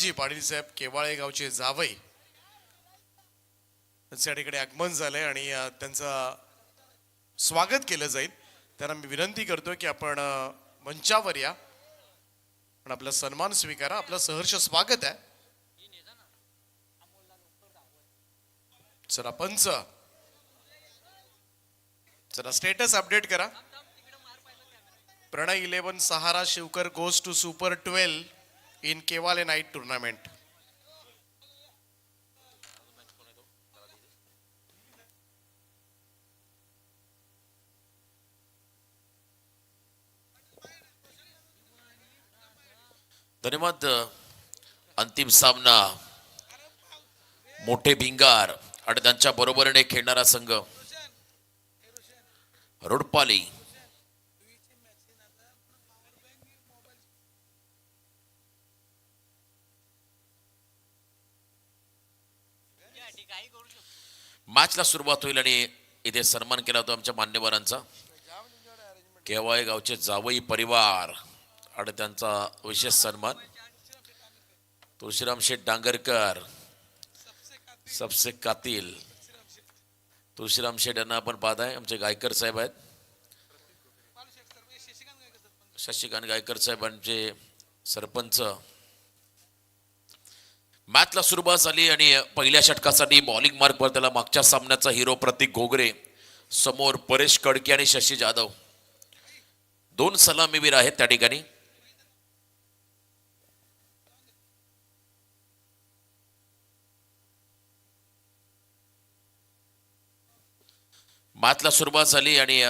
दनिमातजी पाटील साहेब केवाळे गावचे जावई त्यांच्या ठिकाणी आगमन झालंय आणि त्यांचं स्वागत केलं जाईल. त्यांना मी विनंती करतो की आपण मंचावर या आणि आपला सन्मान स्वीकारा. आपलं सहर्ष स्वागत आहे. चला पंच, चला स्टेटस अपडेट करा. Pranay 11 Sahara Shivkar goes to super 12 in केवाले नाईट टूर्नामेंट. धन्यवाद. अंतिम सामना मोठे भिंगार आणि त्यांच्या बरोबरीने खेळणारा संघ रोडपाली. मॅचला सुरुवात होईल आणि इथे सन्मान केला होता आमच्या मान्यवरांचा. केवाळे गावचे जावई परिवार आणि त्यांचा विशेष सन्मान. तुळशीराम शेठ डांगरकर सबसे कातील. तुळशीराम शेठ यांना आपण पाहत आहे. आमचे गायकर साहेब आहेत. शशिकांत गायकर साहेबांचे सरपंच. मॅचला सुरुवात झाली आणि पहिल्या षटकासाठी बॉलिंग मार्कवर त्याला मागच्या सामन्याचा हिरो प्रतीक घोगरे, समोर परेश कडके आणि शशी जाधव, दोन सलामीवीर आहेत त्या ठिकाणी. मॅचला सुरुवात झाली आणि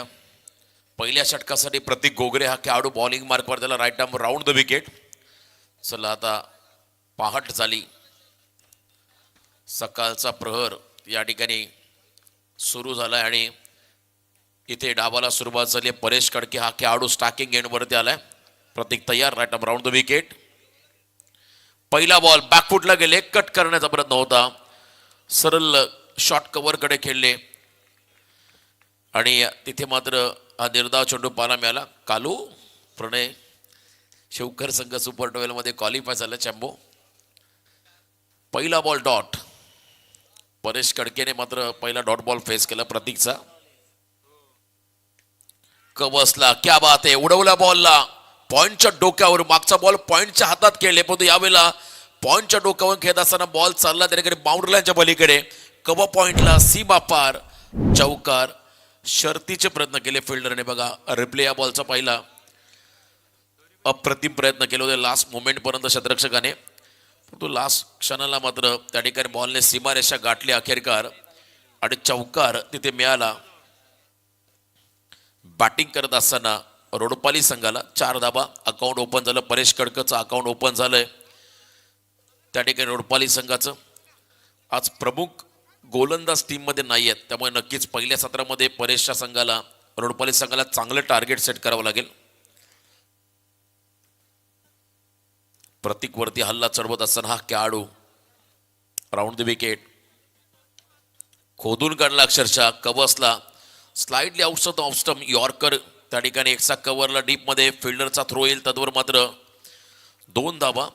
पहिल्या षटकासाठी प्रतीक घोगरे हा खेळाडू बॉलिंग मार्कवर त्याला right arm round the wicket. चला आता पहाट झाली. सकाळचा प्रहर या ठिकाणी सुरू झालाय आणि इथे डावाला सुरुवात झाली. परेश कडके हा खेळाडू स्टॅकिंग एंडवरती आलाय. प्रतीक तयार. Right arm round the wicket. पहिला बॉल बॅकफुटला गेले. कट करण्याचा प्रयत्न होता. सरळ शॉर्ट कव्हरकडे खेळले आणि तिथे मात्र हा निर्धाव चेंडू पाहायला मिळाला. कालू प्रणय शिवकर संघ सुपर 12 मध्ये क्वालिफाय झाला. चॅम्बो पहिला बॉल डॉट. परेश कडकेने मात्र पहिला डॉट बॉल फेस केला प्रतीकचा. कवसला क्या बात आहे. उडवला बॉलला पॉइंटच्या डोक्यावर. मागचा बॉल पॉइंटच्या हातात खेळले परंतु यावेळेला पॉइंटच्या डोक्यावर खेळत असताना बॉल चालला त्याकडे बाउंड्री लाईनच्या पलीकडे. कव्हर पॉइंटला सीमा पार चौकार. शर्तीचे प्रयत्न केले फिल्डरने. बघा रिप्ले या बॉलचा पहिला. अप्रतिम प्रयत्न केले होते लास्ट मोमेंट पर्यंत शतरक्षकाने. तो लास्ट क्षणाला मात्र त्या ठिकाणी बॉलने सीमारेषा गाठली अखेरकार आणि चौकार तिथे मिळाला. बॅटिंग करत असताना रोडपाली संघाला 4 धाबा. अकाउंट ओपन झालं. परेश कडकचं अकाउंट ओपन झालंय त्या ठिकाणी रोडपाली संघाचं. आज प्रमुख गोलंदाज टीम मध्ये नाही आहेत त्यामुळे नक्कीच पहिल्या सत्रामध्ये परेशच्या संघाला रोडपाली संघाला चांगलं टार्गेट सेट करावं लागेल. प्रतीक वरती हल्ला चढवत असताना हा खेळाडू राऊंड द विकेट खोदून काढला अक्षरशः. कवसला slightly out of stump yorker त्या ठिकाणी एकसा कव्हरला डीप मध्ये. फिल्डरचा थ्रो येईल तद्वर मात्र 2 धाबा.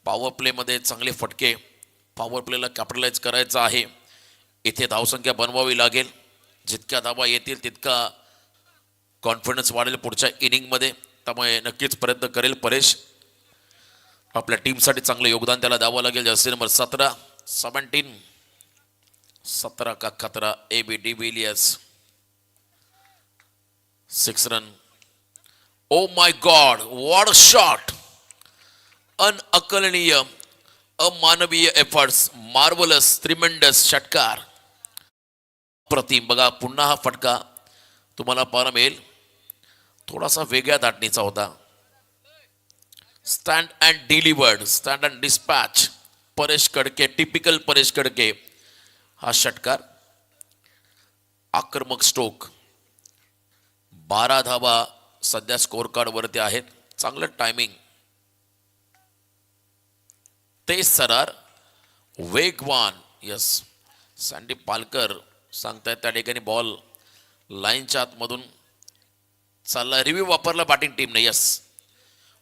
पॉवर प्ले मध्ये चांगले फटके. पॉवर प्लेला कॅपिटलाइज करायचं आहे. इथे धावसंख्या बनवावी लागेल. जितक्या धावा येतील तितका कॉन्फिडन्स वाढेल पुढच्या इनिंगमध्ये. त्यामुळे नक्कीच प्रयत्न करेल परेश. आपल्या टीमसाठी चांगलं योगदान त्याला द्यावं लागेल. जर्सी नंबर 17 17 का खतरा. AB de Villiers 6 run. Oh my God what a shot. अनअकलनीय अमानवीय एफर्ट्स. मार्वलस ट्रिमेंडस षटकार. प्रतिम. बघा पुन्हा हा फटका तुम्हाला पाहायला मिळेल. थोडासा वेगळ्या धाटणीचा होता. Stand and delivered. Stand and dispatch. Paresh Kadke typical Paresh Kadke हा षटकार. आक्रमक स्ट्रोक. 12 धावा सध्या स्कोर कार्ड वरती आहेत. चांगलं टायमिंग. तेज सरार वेगवान. यस सँडी पालकर सांगतायत त्या ठिकाणी बॉल लाईनच्या आतमधून चालला. रिव्ह्यू वापरला बॅटिंग टीमने. यस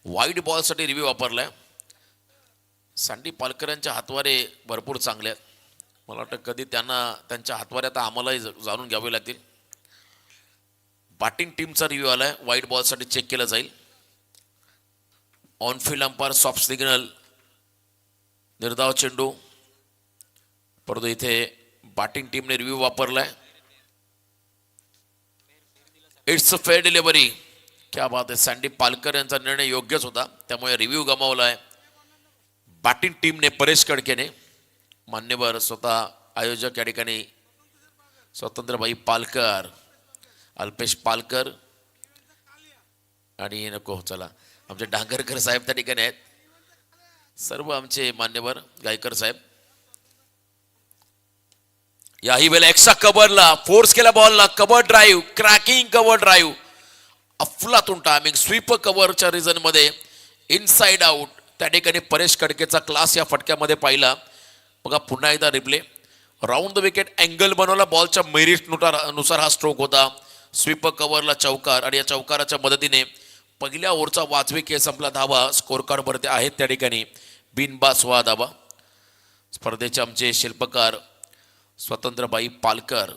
वाईड बॉलसाठी रिव्ह्यू वापरलाय. सँडी पालकरांच्या हातवारे भरपूर चांगले आहेत. मला वाटतं कधी त्यांना त्यांच्या हातवारे आता आम्हालाही जाणून घ्यावे लागतील. बॅटिंग टीमचा रिव्ह्यू आलाय, व्हाईट बॉलसाठी चेक केला जाईल. ऑनफिल्ड अंपायर सॉफ्ट सिग्नल, निर्धाव चेंडू. परंतु इथे बॅटिंग टीमने रिव्ह्यू वापरलाय. It's a fair delivery. क्या बात आहे. सँडी पालकर यांचा निर्णय योग्यच होता, त्यामुळे रिव्ह्यू गमावलाय बॅटिंग टीमने. परेश कडकेने, मान्यवर स्वतः आयोजक या ठिकाणी स्वतंत्रभाई पालकर, अल्पेश पालकर आणि नको चला आमचे डांगरकर साहेब त्या ठिकाणी आहेत. सर्व आमचे मान्यवर गायकर साहेब. याही वेळेला एक्स्ट्रा कव्हरला फोर्स केला बॉलला. Cover drive, cracking cover drive, अफलातून टायमिंग. स्वीपर कव्हरच्या रिझन मध्ये इनसाइड आउट. त्या ठिकाणी परेश कडकेचा क्लास या फटक्यामध्ये पाहिला. बघा पुन्हा एकदा replay. Round the wicket angle बनवला. बॉलच्या मेरिट नुसार हा स्ट्रोक होता. स्वीपर कव्हरला चौकार आणि या चौकाराच्या मदतीने पहिल्या ओव्हरचा वाजवी खेळ संपला. धावा स्कोर कार्ड वरती आहेत त्या ठिकाणी बिनबा 16 धावा. स्पर्धेचे आमचे शिल्पकार स्वतंत्रबाई पालकर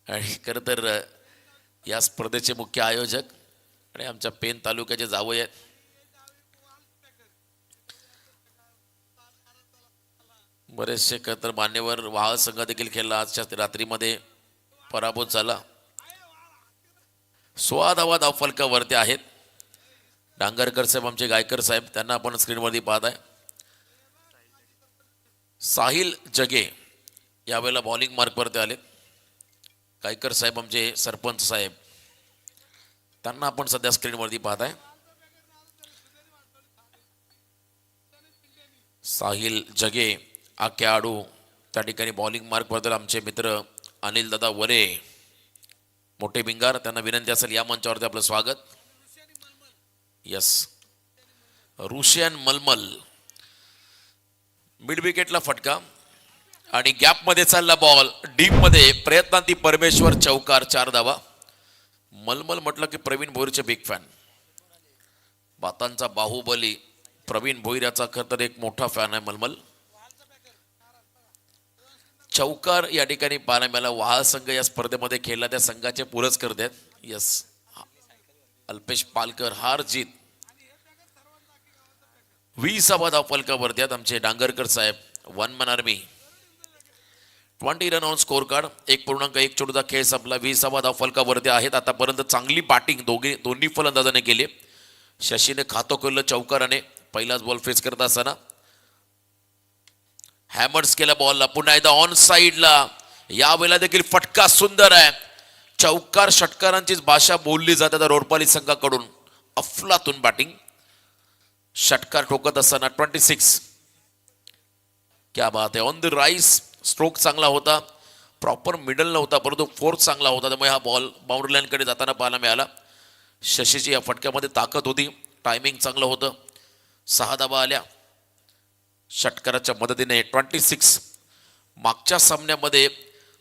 आणि खरं तर या स्पर्धेचे मुख्य आयोजक आणि आमच्या पेन तालुक्याचे जावई आहेत. बरेचसे खरं तर मान्यवर वाहळ संघ देखील खेळला. आजच्या रात्रीमध्ये पराभूत झाला. 16 धावा धावफलकावरती आहेत. डांगरकर साहेब आमचे गायकर साहेब त्यांना आपण स्क्रीनवरती पाहत आहे. साहिल जगे यावेळेला बॉलिंग मार्कवरती आले. गायकर साहेब आमचे सरपंच साहेब त्यांना आपण सध्या स्क्रीनवरती पाहत आहे. साहिल जगे हा खेळाडू त्या ठिकाणी बॉलिंग मार्कवरती आमचे मित्र अनिल दादा वरे मोठे बिंगार. त्यांना विनंती असेल या मंचावरती आपलं स्वागत. यस, रुशियन मलमल मिड विकेटला फटका आणि गॅप मध्ये चालला बॉल. डीप मध्ये प्रयत्नांती परमेश्वर चौकार 4 धावा. मलमल म्हटलं की प्रवीण भोईरचे बिग फॅन. बातांचा बाहुबली प्रवीण भोईर याचा खरं तर एक मोठा फॅन आहे मलमल. चौकार या ठिकाणी पाहायला मिळाला. वाहळ संघ या स्पर्धेमध्ये खेळला त्या संघाचे पुरस्कर्ते आहेत. यस, अल्पेश पालकर. हार जीत 20 धावफलकावरती आहेत आमचे डांगरकर साहेब. 1 man army. 20 run on score card. 1.1 चेंडूचा खेळ संपला. 20 धावफलकावरती आहेत. आतापर्यंत चांगली बॅटिंग दोन्ही फलंदाजाने केली. शशीने खातो केलं चौकाराने पहिलाच बॉल फेस करत असताना. हॅमर्स केला बॉलला. पुन्हा एकदा ऑन साइडला. यावेळेला देखील फटका सुंदर आहे. चौकार षटकारांचीच भाषा बोलली जाते रोडपाली संघाकडून. अफलातून बॅटिंग. षटकार ठोकत असताना 26. क्या बात आहे. On the rice. स्ट्रोक चांगला होता. प्रॉपर मिडल नव्हता परंतु फोर्थ चांगला होता. त्यामुळे हा बॉल बाउंड्री लाईनकडे जाताना पाहायला मिळाला. शशीची या फटक्यामध्ये ताकद होती. टायमिंग चांगलं होतं. 6 धावा आल्या षटकाराच्या मदतीने. 26. मागच्या सामन्यामध्ये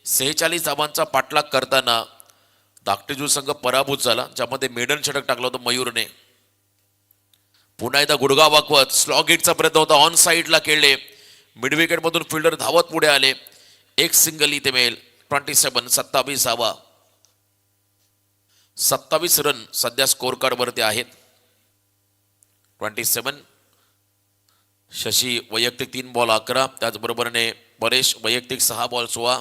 46 धावांचा पाठलाग करताना धाकटेजू संघ पराभूत झाला, ज्यामध्ये मेडन षटक टाकलं होतं मयूरने. पुन्हा एकदा गुडघा वाकवत स्लॉग हिटचा प्रयत्न होता. ऑन साइडला खेळले. मिडविकेट मधून फिल्डर धावत पुढे आले. एक सिंगल इथे मिळेल. 27. 27 धावा, 27 रन सध्या स्कोर कार्ड वरती आहेत. 27. शशी वैयक्तिक 3 बॉल 11. त्याचबरोबरने परेश वैयक्तिक 6 बॉल 16.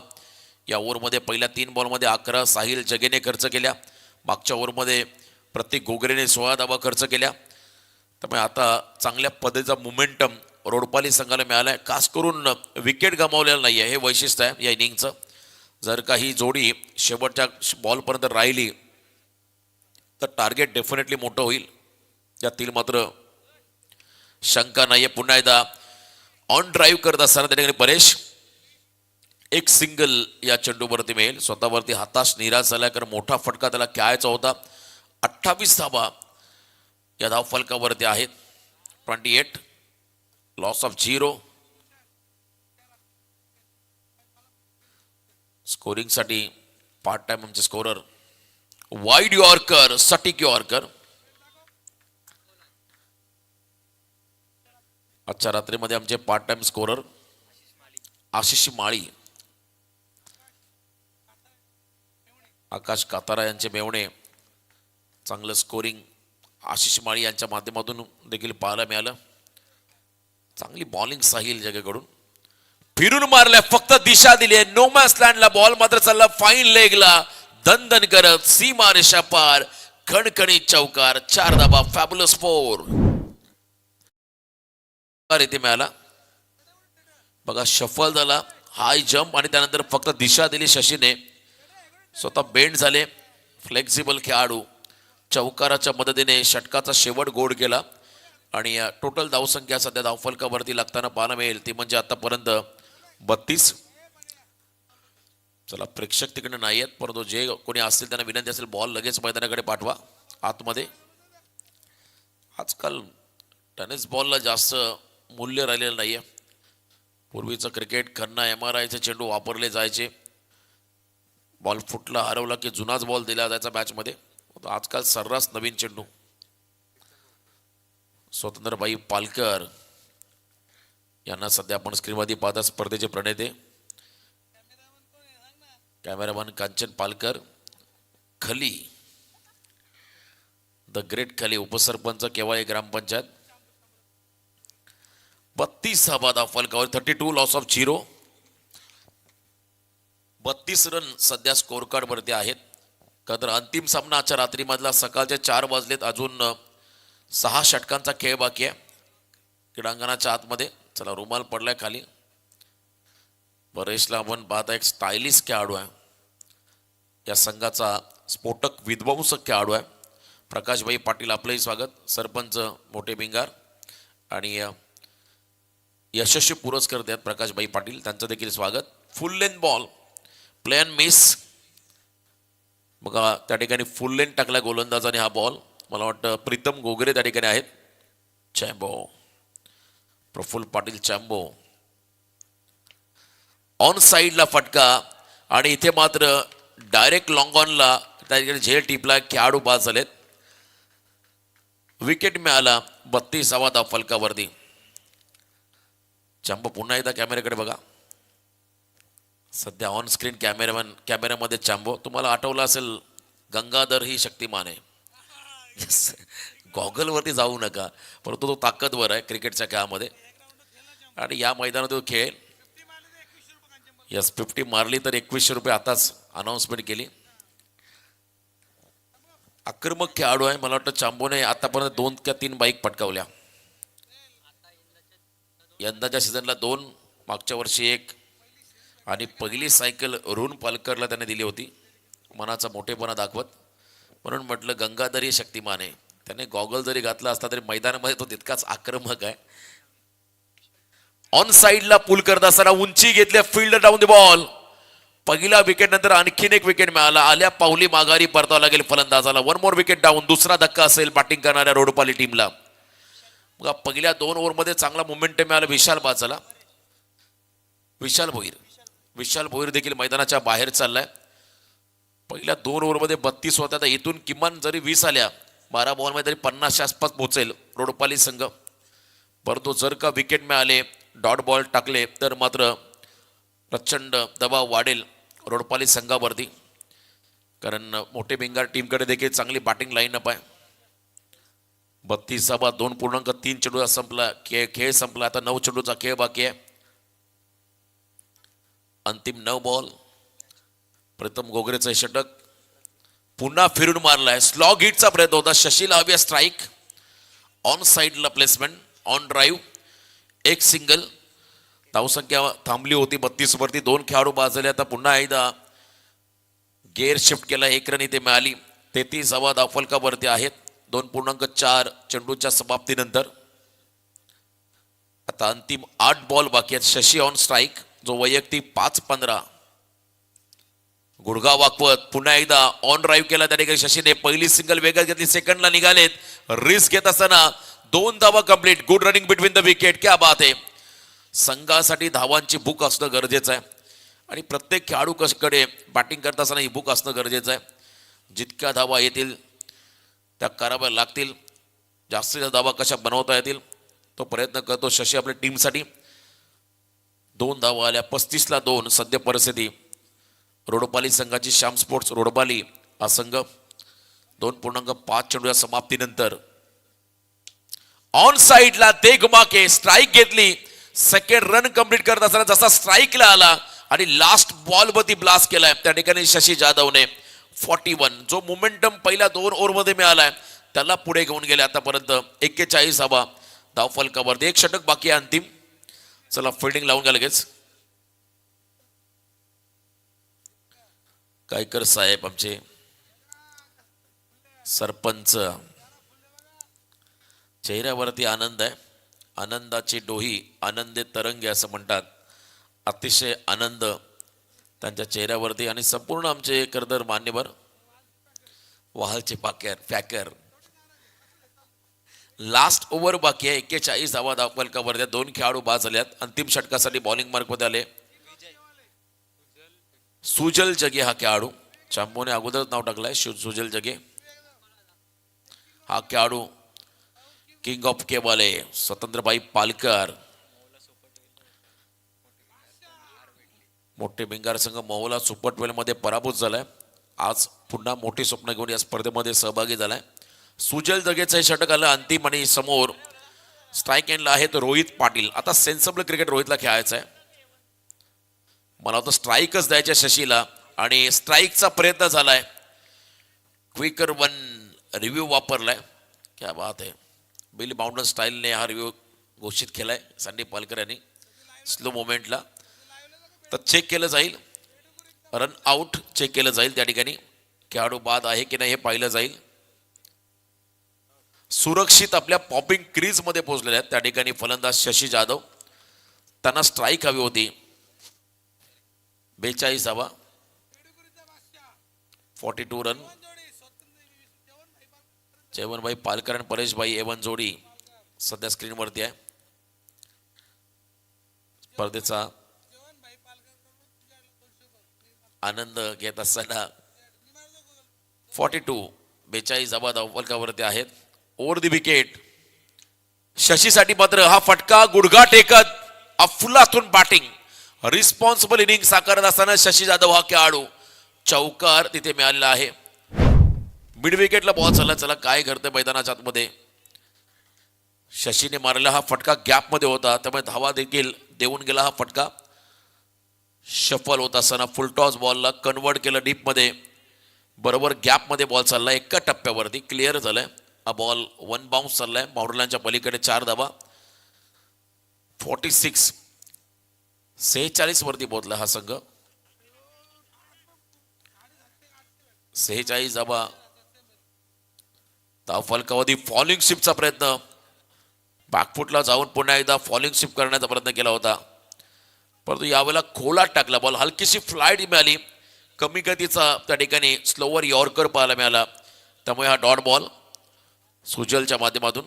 या ओव्हरमध्ये पहिल्या 3 बॉलमध्ये 11 साहिल जगेने खर्च केल्या. मागच्या ओव्हरमध्ये प्रतीक घोगरेने 16 धावा खर्च केल्या. त्यामुळे आता चांगल्या पद्धतीचा मोमेंटम रोडपाली संघाला मिळालाय. खास करून विकेट गमावलेला नाही आहे, हे वैशिष्ट्य आहे या इनिंगचं. जर का ही जोडी शेवटच्या बॉलपर्यंत राहिली तर टार्गेट डेफिनेटली मोठं होईल, यातील मात्र शंका नाहीये. पुन्हा एकदा ऑन ड्राईव्ह करत असताना त्या ठिकाणी परेश एक सिंगल या चेंडूवरती मिळेल. स्वतःवरती हताश निराश झाला, कारण मोठा फटका त्याला खेळायचा होता. 28 धावा या धावफलकावरती आहेत. 28. Loss of 0. स्कोरिंगसाठी पार्ट टाइम आमचे स्कोरर वाईड यॉर्कर, सटीक यॉर्कर. आजच्या रात्रीमध्ये आमचे पार्ट टाइम स्कोरर आशिष माळी, आकाश कातारा यांचे मेवणे. चांगलं स्कोरिंग आशिष माळी यांच्या माध्यमातून देखील पाहायला मिळालं. चांगली बॉलिंग साहिल जगेकडून फिरून मारल्या, फक्त दिशा दिली. नो मॅच लँडला बॉल मात्र चालला फाईन लेगला, दणदण करत सीमा रेषा पार, खणखणीत चौकार. 4 धाबा, फॅब्युलस 4 इथे मिळाला. बघा शफल झाला, हाय जम्प आणि त्यानंतर फक्त दिशा दिली शशीने. स्वतः बेंड झाले, फ्लेक्झिबल खेळाडू. चौकाराच्या मदतीने षटकाचा शेवट गोड केला आणि टोटल धावसंख्या सध्या धावफलकावरती लागताना पाहायला मिळेल ती म्हणजे आतापर्यंत 32. चला प्रेक्षक तिकडे नाही आहेत, परंतु जे कोणी असतील त्यांना विनंती असेल बॉल लगेच मैदानाकडे पाठवा आतमध्ये. आजकाल टेनिस बॉलला जास्त मूल्य राहिलेलं नाही आहे. पूर्वीचं क्रिकेट खन्ना MRIचे चेंडू वापरले जायचे. बॉल फुटला हरवला की जुनाच बॉल दिला जायचा मॅचमध्ये. आजकाल सर्रास नवीन चेंडू. स्वतंत्रबाई पालकर यांना सध्या आपण स्क्रीनवरती पाहता, स्पर्धेचे प्रणेते. कॅमेरामॅन कांचन पालकर, खली द ग्रेट खली, उपसरपंच केवाळे ग्रामपंचायत. 32 धावा धावफलकावर, 32 लॉस ऑफ 0. 32 रन सध्या स्कोर कार्ड वरती आहेत. का तर अंतिम सामना आजच्या रात्रीमधला सकाळचे 4 वाजलेत, अजून 6 षटकांचा खेळ बाकी आहे क्रीडांगणाच्या आतमध्ये. चला रुमाल पडलाय खाली. परेशला आपण पाहता एक स्टायलिश खेळाडू आहे, या संघाचा स्फोटक विध्वंसक खेळाडू आहे. प्रकाशभाई पाटील आपलंही स्वागत. सरपंच मोठे भिंगार आणि यशस्वी पुरस्कार देत प्रकाशभाई पाटील, त्यांचं देखील स्वागत. फुल length ball, play and miss. बघा त्या ठिकाणी फुल लेंथ टाकला गोलंदाजाने हा बॉल. मला वाटतं प्रीतम गोगरे त्या ठिकाणी आहेत. चॅम्बो, प्रफुल्ल पाटील चॅम्बो. ऑन साईडला फटका आणि इथे मात्र डायरेक्ट लॉंग ऑनला त्या ठिकाणी झेल टिपला, खेळाडू बाद झालेत. विकेट मिळाला 32वा धाव फलकावरती. चॅम्बो पुन्हा एकदा कॅमेऱ्याकडे बघा. सध्या ऑन स्क्रीन कॅमेऱ्यामध्ये चॅम्बो. तुम्हाला आठवलं असेल गंगाधर ही शक्तिमान आहे. गॉगलवरती जाऊ नका, परंतु तो ताकदवर आहे क्रिकेटच्या खेळामध्ये आणि या मैदानात तो खेळ. यस 50 मारली तर 2100 रुपये आताच अनाऊन्समेंट केली. आक्रमक खेळाडू आहे. मला वाटतं चांबोने आतापर्यंत 2 किंवा 3 बाईक पटकावल्या. यंदाच्या सीझनला 2, मागच्या वर्षी 1 आणि पहिली सायकल रुण पालकरला त्याने दिली होती मनाचा मोठेपणा दाखवत. म्हणून म्हटलं गंगाधरी शक्तिमान आहे. त्याने गॉगल जरी घातला असता तरी मैदानामध्ये तो तितकाच आक्रमक आहे. ऑन साईडला पुल करत असताना उंची घेतल्या, फील्ड डाऊन द बॉल. पहिला विकेट नंतर आणखीन एक विकेट मिळाला. आल्या पावली माघारी परतावं लागेल फलंदाजाला. 1 मोर विकेट डाऊन. दुसरा धक्का असेल बॅटिंग करणाऱ्या रोडपाली टीमला. मग पहिल्या 2 ओव्हरमध्ये चांगला मोमेंटम मिळाला विशाल बाचाला. विशाल भोईर देखील मैदानाच्या बाहेर चाललाय. पहिल्या 2 ओव्हरमध्ये 32 होत्या, तर इथून किमान जरी 20 आल्या 12 बॉलमध्ये तरी 50च्या आसपास पोहोचेल रोडपाली संघ. परंतु जर का विकेट मिळाले, डॉट बॉल टाकले तर मात्र प्रचंड दबाव वाढेल रोडपाली संघावरती. कारण मोठे भिंगार टीमकडे देखील चांगली बॅटिंग लाईनअप आहे. 32 धावा, 2.3 चेंडूचा संपला खेळ संपला. आता 9 चेंडूचा खेळ बाकी आहे. अंतिम 9 बॉल. प्रथम गोगरेचं षटक पुन्हा फिरून मारलाय. स्लॉग हिटचा प्रयत्न होता. शशीला हवी स्ट्राईक. ऑन साईडला प्लेसमेंट, ऑन ड्राईव्ह, एक सिंगल. धावसंख्या थांबली होती 32 वरती. 2 खेळाडू बाद झाले. आता पुन्हा एकदा गेअर शिफ्ट केला. 1 रन इथे मिळाली. 33वा धावफलकावरती आहेत 2.4 चेंडूच्या समाप्तीनंतर. आता अंतिम 8 बॉल बाकी आहेत. शशी ऑन स्ट्राईक, जो वैयक्तिक 5-15. गुडघा वाकवत पुन्हा एकदा ऑन ड्राईव्ह केला त्या ठिकाणी शशीने. पहिली सिंगल वेगळी घेतली. सेकंडला निघालेत. रिस्क घेत असताना 2 धावा complete. Good running between the wicket. क्या बात आहे. संघासाठी धावांची भूक असणं गरजेचं आहे आणि प्रत्येक खेळाडूकडे बॅटिंग करत असताना ही भूक असणं गरजेचं आहे. जितक्या धावा येतील त्या कराव्या लागतील. जास्तीत जास्त धावा कशा बनवता येतील तो प्रयत्न करतो शशी आपल्या टीमसाठी. 2 धावा आल्या, 35ला 2 सध्या परिस्थिती. रोडपाली संघाची श्याम स्पोर्ट्स रोडपाली हा संघ 2.5 चेंडूच्या समाप्तीनंतर ऑन साइडला ते घुमाके स्ट्राईक घेतली. सेकंड रन कंप्लीट करत असताना जसा स्ट्राईकला आला आणि लास्ट बॉल वरती ब्लास्ट केलाय त्या ठिकाणी शशी जाधवने 41 जो मोमेंटम पहिल्या 2 ओव्हरमध्ये मिळालाय त्याला पुढे घेऊन गेले. आतापर्यंत 41 धावा धावफलकावरती. 1 षटक बाकी आहे अंतिम. चला फिल्डिंग लावून घ्या लगेच. कायकर साहेब आमचे सरपंच, चेहऱ्यावरती आनंद आहे. आनंदाची डोही आनंदे तरंगे असं म्हणतात. अतिशय आनंद त्यांच्या चेहऱ्यावरती आणि संपूर्ण आमचे करदर मान्यवर वहालचे फॅकर. लास्ट ओव्हर बाकी आहे. 41 धावा धावफलकावरती. 2 खेळाडू बाद झाल्यात. अंतिम षटकासाठी बॉलिंग मार्कमध्ये आले सुजल जगे हा खेळाडू. चॅम्पोने अगोदरच नाव टाकलंय सुजल जगे. हा खेळाडू किंग ऑफ केवाले स्वतंत्रभाई पालकर. मोठे भिंगार संघ मोहला सुपर 12 मध्ये पराभूत झालाय. आज पुन्हा मोठी स्वप्न घेऊन या स्पर्धेमध्ये सहभागी झालाय. सुजल जगेचं हे षटक आलं अंतिम आणि समोर स्ट्राईक एंडला आहे तो रोहित पाटील. आता सेन्सिबल क्रिकेट रोहितला खेळायचं आहे. मला वाटतं स्ट्राईकच द्यायच्या शशीला आणि स्ट्राईकचा प्रयत्न झालाय. क्विकर 1 रिव्ह्यू वापरलाय. क्या बात आहे. बिल बाउंडर स्टाईलने हा रिव्ह्यू घोषित केलाय संदीप पालकर यांनी. स्लो मोमेंटला तर चेक केलं जाईल. रन आउट चेक केलं जाईल. त्या ठिकाणी खेळाडू बाद आहे की नाही हे पाहिलं जाईल. सुरक्षित आपल्या पॉपिंग क्रीज मध्ये पोहोचलेले आहेत त्या ठिकाणी फलंदाज शशी जाधव. त्यांना स्ट्राईक हवी होती. 42 धावा 42 रन. चेवनभाई पालकर आणि परेशभाई एवन जोडी सध्या स्क्रीनवरती आहे. स्पर्धेचा आनंद घेत असताना 42 धावा धावफलकावरती आहेत. ओव्हर दी विकेट. शशीसाठी मात्र हा फटका गुडघा टेकत अफलातून बॅटिंग रिस्पॉन्सिबल इनिंग साकारत असताना शशी जाधव हा खेळाडू चौकार तिथे मिळालेला आहे. मिड विकेटला बॉल चालला. चला काय घडतंय मैदानाच्या आतमध्ये. शशीने मारलेला हा फटका गॅप मध्ये होता त्यामुळे धावा देखील देऊन गेला. हा फटका शफल होत असताना फुलटॉस बॉलला कन्वर्ट केलं डीप मध्ये. बरोबर गॅप मध्ये बॉल चालला. एका टप्प्यावरती क्लिअर झालाय. हा बॉल 1 बाउन्स चाललाय बाउंड्रीलाईनच्या पलीकडे. 4 धावा 46 वरती पोहोचला हा संघ. 46 धावा धावफलकावरती. फॉलिंग शिपचा प्रयत्न. बॅकफुटला जाऊन पुन्हा एकदा फॉलिंग शिप करण्याचा प्रयत्न केला होता परंतु यावेळेला खोलात टाकला बॉल. हलकीशी फ्लाईट मिळाली. कमी गतीचा त्या ठिकाणी स्लोवर यॉर्कर पाहायला मिळाला त्यामुळे हा डॉट बॉल सुजलच्या माध्यमातून.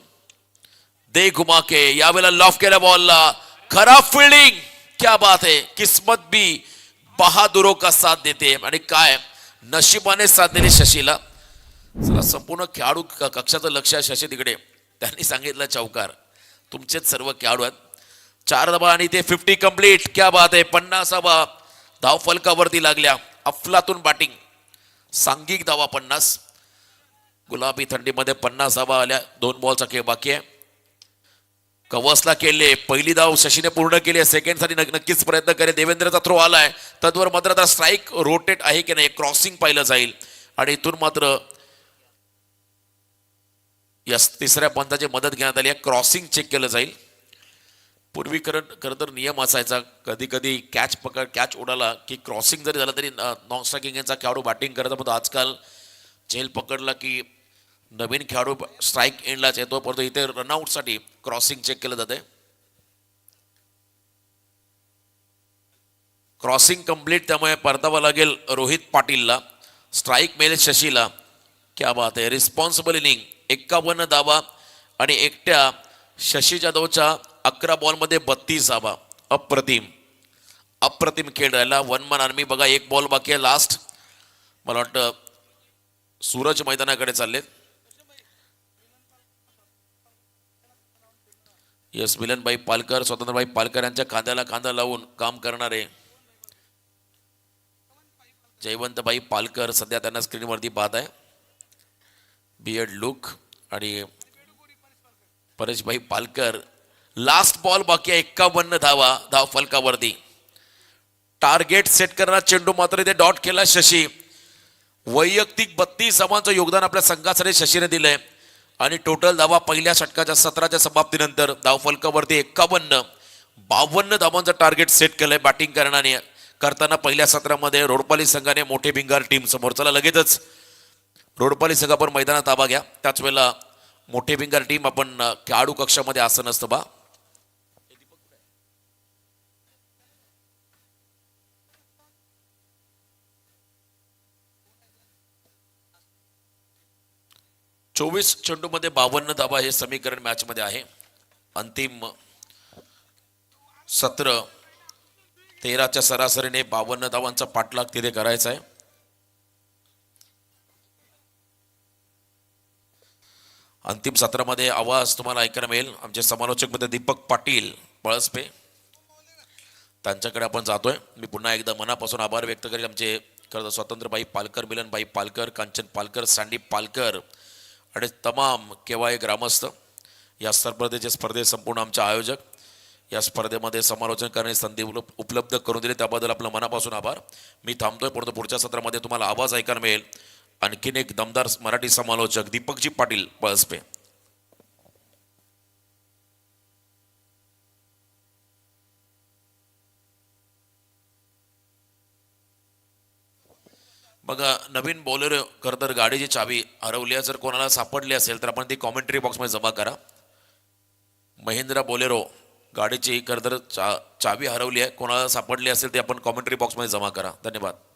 दे घुमा के यावेळेला लॉफ केल्या बॉलला. खराब फिल्डिंग. क्या बात है. किस्मत भी बहादुरों का साथ देते आणि काय नशिबाने साथ दिली शशीला. संपूर्ण खेळाडू कक्षाचं लक्ष आहे शशी तिकडे. त्यांनी सांगितलं चौकार. तुमचेच सर्व खेळाडू आहेत. 4 धावा आणि ते 50 कंप्लीट. क्या बात आहे. 50 धावा धावफलकावरती लागल्या. अफलातून बॅटिंग. सांघिक धावा 50. गुलाबी थंडीमध्ये 50 धावा आल्या. 2 बॉलचा खेळ बाकी आहे. कवसला केले. पहिली धाव शशीने पूर्ण केली. सेकंड साठी नक्कीच प्रयत्न करेल. देवेंद्रचा थ्रो आलाय. तद्वर मात्र आता स्ट्राईक रोटेट आहे की नाही क्रॉसिंग पाहिलं जाईल आणि इथून मात्र या तिसऱ्या पंचाची मदत घेण्यात आली आहे. क्रॉसिंग चेक केलं जाईल. पूर्वी खरं तर नियम असायचा कधी कधी कॅच उडाला की क्रॉसिंग जरी झालं तरी नॉन स्ट्रायकिंगचा खेळाडू बॅटिंग करत. पण आजकाल झेल पकडला की नवीन खेळाडू स्ट्राईक एंडलाच येतो परंतु इथे रनआउटसाठी क्रॉसिंग चेक केलं जाते. क्रॉसिंग कंप्लीट त्यामुळे परतावा लागेल रोहित पाटीलला. स्ट्राईक मिळेल शशीला. क्या बात आहे. Responsible inning. 51 धावा आणि एकट्या शशी जाधवच्या 11 बॉलमध्ये 32 धावा. अप्रतिम खेळ राहिला. 1 मन आर्मी बघा. 1 बॉल बाकी आहे लास्ट. मला वाटतं सूरज मैदानाकडे चाललेत. यस, मिलनभाई पालकर, स्वतंत्रभाई पालकर यांच्या खांद्याला खांदा लावून काम करणारे जयवंतभाई पालकर सध्या त्यांना स्क्रीनवरती पाहत आहे. बियर्ड लुक आणि परेशभाई पालकर. लास्ट बॉल बाकी आहे, 51 धावा धाव फलकावरती. टार्गेट सेट करणारा चेंडू मात्र इथे डॉट केला शशी. वैयक्तिक 32 धावांचं योगदान आपल्या संघासाठी शशीने दिलंय आणि टोटल धावा पहिल्या षटकाच्या 17च्या समाप्तीनंतर धाव फलकावरती 52 धावांचं टार्गेट सेट केलंय बॅटिंग करताना पहिल्या सत्रामध्ये रोडपाली संघाने मोठे भिंगार टीम समोर. चला लगेचच रोडपाली संघ आपण मैदानात ताबा घ्या. त्याच वेळेला मोठे भिंगार टीम आपण खेळाडू कक्षामध्ये आसन असतं बा. चोवीस चेंडूमध्ये 52 धावा हे समीकरण मॅच मध्ये आहे. अंतिम सत्र 13च्या सरासरीने 52 धावांचा पाठलाग तिथे करायचा आहे. अंतिम सत्रामध्ये आवाज तुम्हाला ऐकायला मिळेल. आमचे समालोचक मध्ये दीपक पाटील पळसपे, त्यांच्याकडे आपण जातोय. मी पुन्हा एकदा मनापासून आभार व्यक्त करेल आमचे स्वतंत्रभाई पालकर, मिलनभाई पालकर, कांचन पालकर, सँडी पालकर आणि तमाम केवाय ग्रामस्थ. या स्पर्धे संपूर्ण आमचे आयोजक या स्पर्धेमध्ये समालोचन करण्याची संधी उपलब्ध करून दिली त्याबद्दल आपलं मनापासून आभार. मी थांबतोय, परंतु पुढच्या सत्रामध्ये तुम्हाला आवाज ऐकायला मिळेल आणखीन एक दमदार मराठी समालोचक दीपकजी पाटील पळसपे. बघा, नवीन बॉलर खरं गाडीची चावी हरवली आहे. जर कोणाला सापडली असेल तर आपण ती कॉमेंट्री बॉक्समध्ये जमा करा. महिंद्रा बोलेरो गाडीची खरं चावी हरवली आहे, कोणाला सापडली असेल ती आपण कॉमेंट्री बॉक्समध्ये जमा करा. धन्यवाद.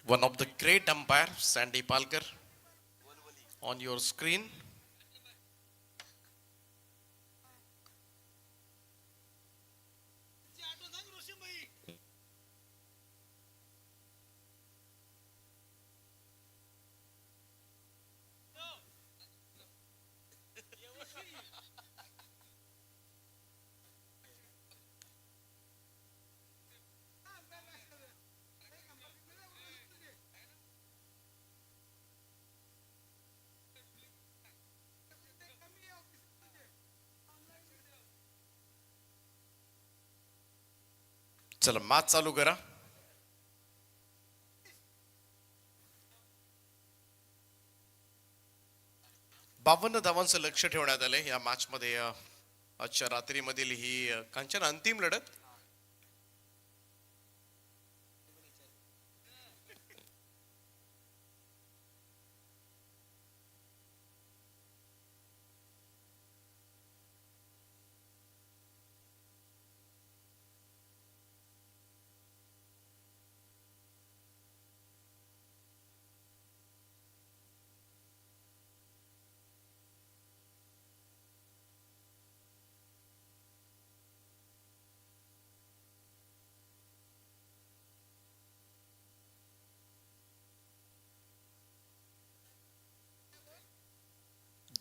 One of the great umpire, Sandy Palkar, on your screen. चला मॅच चालू करा. बावन्न धावांचं लक्ष ठेवण्यात आलंय या मॅच मध्ये. आजच्या रात्रीमधील ही कांचन अंतिम लढत.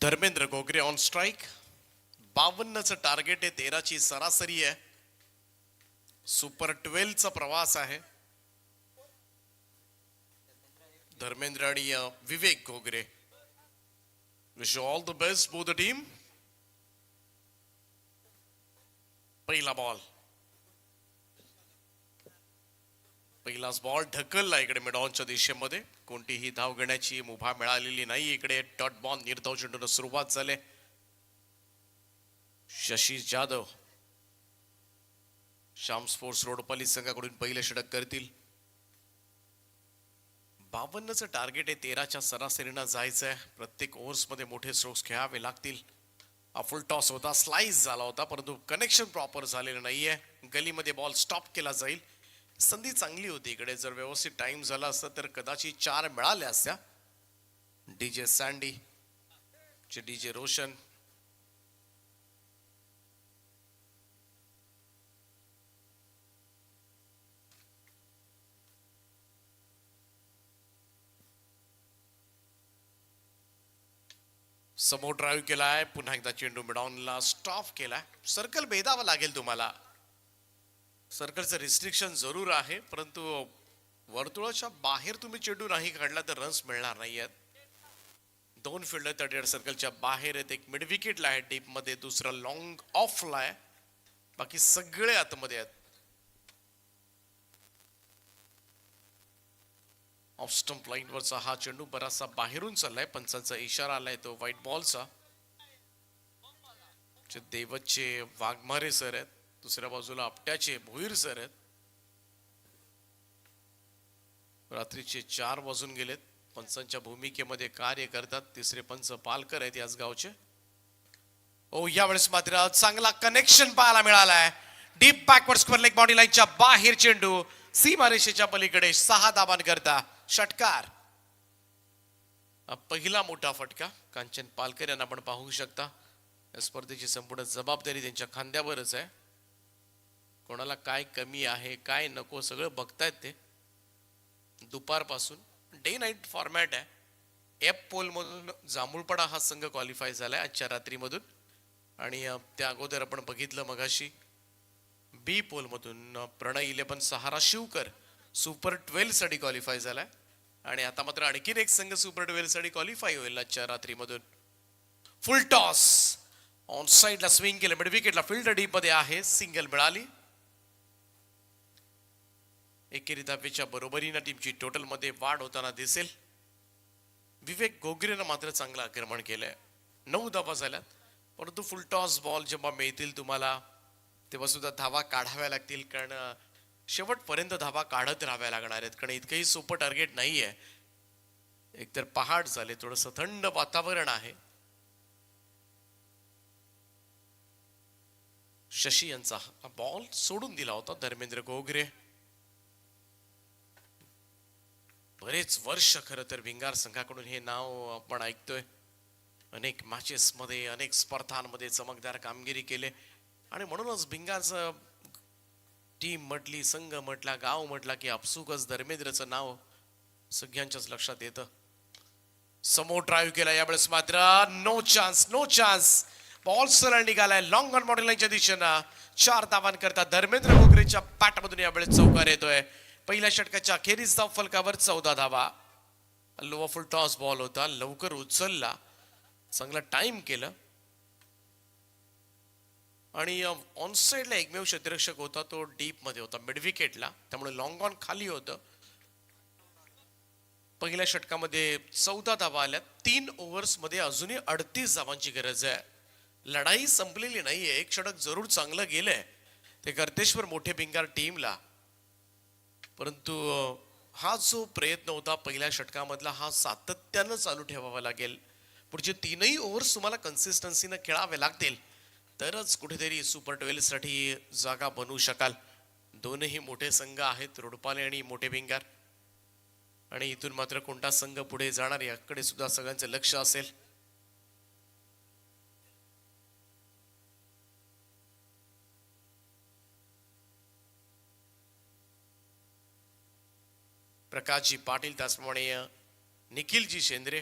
धर्मेंद्र गोगरे ऑन स्ट्राइक. 52चं टार्गेट आहे, 13ची सरासरी आहे. सुपर 12चा प्रवास आहे. धर्मेंद्र आणि Vivek Gogre. Wish all the best both the team. पहिला बॉल, पहिलाच बॉल ढकलला इकडे मिडॉनच्या दिशेमध्ये. कोणतीही धाव घेण्याची मुभा मिळालेली नाही इकडे. डॉट बॉल निर्धाव चेंडून सुरुवात झाली. शशी जाधव श्याम स्पोर्ट्स रोडपाली संघाकडून पहिले षटक करतील. 52चं टार्गेट आहे, 13च्या सरासरीनं जायचंय. प्रत्येक ओव्हर्स मध्ये मोठे स्ट्रोक्स खेळावे लागतील. हा फुल टॉस होता, स्लाइस झाला होता, परंतु कनेक्शन प्रॉपर झालेलं नाहीये. गलीमध्ये बॉल स्टॉप केला जाईल. संधी चांगली होती इकडे. जर व्यवस्थित टाइम झाला असता तर कदाचित 4 मिळाल्या असत्या. DJ sandy DJ Roshan. समोर ड्राईव्ह केलाय, पुन्हा एकदा चेंडू मिडॉनला स्टॉप केलाय. सर्कल भेदावं लागेल तुम्हाला. सर्कलचं रिस्ट्रिक्शन जरूर आहे, परंतु वर्तुळाच्या बाहेर तुम्ही चेंडू नाही काढला तर रन्स मिळणार नाहीयेत. 2 फिल्डर 38 सर्कलच्या बाहेर आहेत. एक मिड विकेटला आहे डीप मध्ये, दुसरा लॉंग ऑफला आहे, बाकी सगळे आतमध्ये आहेत. ऑफ स्टंप लाईनवरचा हा चेंडू बराचसा बाहेरून चाललाय. पंचांचा इशारा आलाय तो व्हाईट बॉलचा. देवतचे वाघमारे सर आहेत, दुसऱ्या बाजूला आपट्याचे भोईर सर आहेत. रात्रीचे 4 वाजून गेलेत. पंचांच्या भूमिकेमध्ये कार्य करतात तिसरे पंच पालकर आहेत याच गावचे. ओ यावेळेस मात्र चांगला कनेक्शन पाहायला मिळालाय. Deep backward square leg boundary लाईनच्या बाहेर चेंडू सीमारेषेच्या पलीकडे 6 धावांनी करता षटकार. पहिला मोठा फटका कांचन पालकर यांना आपण पाहू शकता. या स्पर्धेची संपूर्ण जबाबदारी त्यांच्या खांद्यावरच आहे. कोणाला काय कमी आहे काय नको सगळं बघतायत ते. दुपारपासून डे नाईट फॉर्मॅट आहे. एफ पोल मधून जांभूळपडा हा संघ क्वालिफाय झालाय आजच्या रात्रीमधून, आणि त्या अगोदर आपण बघितलं मगाशी बी पोल मधून प्रणय 11 सहारा शिवकर सुपर 12 साठी क्वालिफाय झालाय, आणि आता मात्र आणखीन एक संघ सुपर 12 साठी क्वालिफाय होईल आजच्या रात्रीमधून. फुल टॉस ऑन साइडला स्विंग केलं, मिड विकेटला फिल्डर डीप मध्ये आहे, सिंगल मिळाली. एकेरी धावेच्या बरोबरीनं टीमची टोटल मध्ये वाढ होताना दिसेल. विवेक गोगरेनं मात्र चांगलं आक्रमण केलंय. 9 धावा झाल्यात, परंतु फुल टॉस बॉल जेव्हा मिळतील तुम्हाला तेव्हा सुद्धा धावा काढाव्या लागतील, कारण शेवटपर्यंत धावा काढत राहाव्या लागणार आहेत, कारण इतकंही सोपं टार्गेट नाहीये. एकतर पहाड झाले, थोडंसं थंड वातावरण आहे. शशी यांचा बॉल सोडून दिला होता धर्मेंद्र गोगरे. बरेच वर्ष खरं तर भिंगार संघाकडून हे नाव आपण ऐकतोय. अनेक मॅचेस मध्ये अनेक स्पर्धांमध्ये चमकदार कामगिरी केले, आणि म्हणूनच भिंगारचं टीम म्हटली, संघ म्हटला, गाव म्हटला की आपसुकच धर्मेंद्रचं नाव सगळ्यांच्याच लक्षात येतं. समोर ड्राईव्ह केला, यावेळेस मात्र no chance, no chance. Ball सरळ निघालाय लॉंग ऑन बॉडी लाईनच्या दिशेनं. 4 धावांकरता धर्मेंद्र गोगरेच्या पॅटमधून यावेळेस चौकार येतोय. पहिल्या षटकाच्या अखेरीस धाव फलकावर 14 धावा. लोवा फुल टॉस बॉल होता, लवकर उचलला, चांगला टाइम केलं, आणि ऑन साइडला एकमेव क्षेत्ररक्षक होता तो डीप मध्ये होता मिड विकेटला, त्यामुळे लॉंग ऑन खाली होतं. पहिल्या षटकामध्ये 14 धावा आल्या. 3 ओव्हर्स मध्ये अजूनही 38 धावांची गरज आहे. लढाई संपलेली नाहीये. एक षटक जरूर चांगलं गेलंय ते कर्तेश्वर मोठे भिंगार टीमला, परंतु हा जो प्रयत्न होता पहिल्या षटकामधला हा सातत्यानं चालू ठेवावा लागेल. पुढचे 3ही ओव्हर्स तुम्हाला कन्सिस्टन्सीनं खेळावे लागतील, तरच कुठेतरी सुपर 12 साठी जागा बनवू शकाल. दोनही मोठे संघ आहेत, रोडपाले आणि मोठे भिंगार, आणि इथून मात्र कोणता संघ पुढे जाणार याकडे सुद्धा सगळ्यांचं लक्ष असेल. प्रकाशजी पाटील, त्याचप्रमाणे निखिलजी शेंद्रे,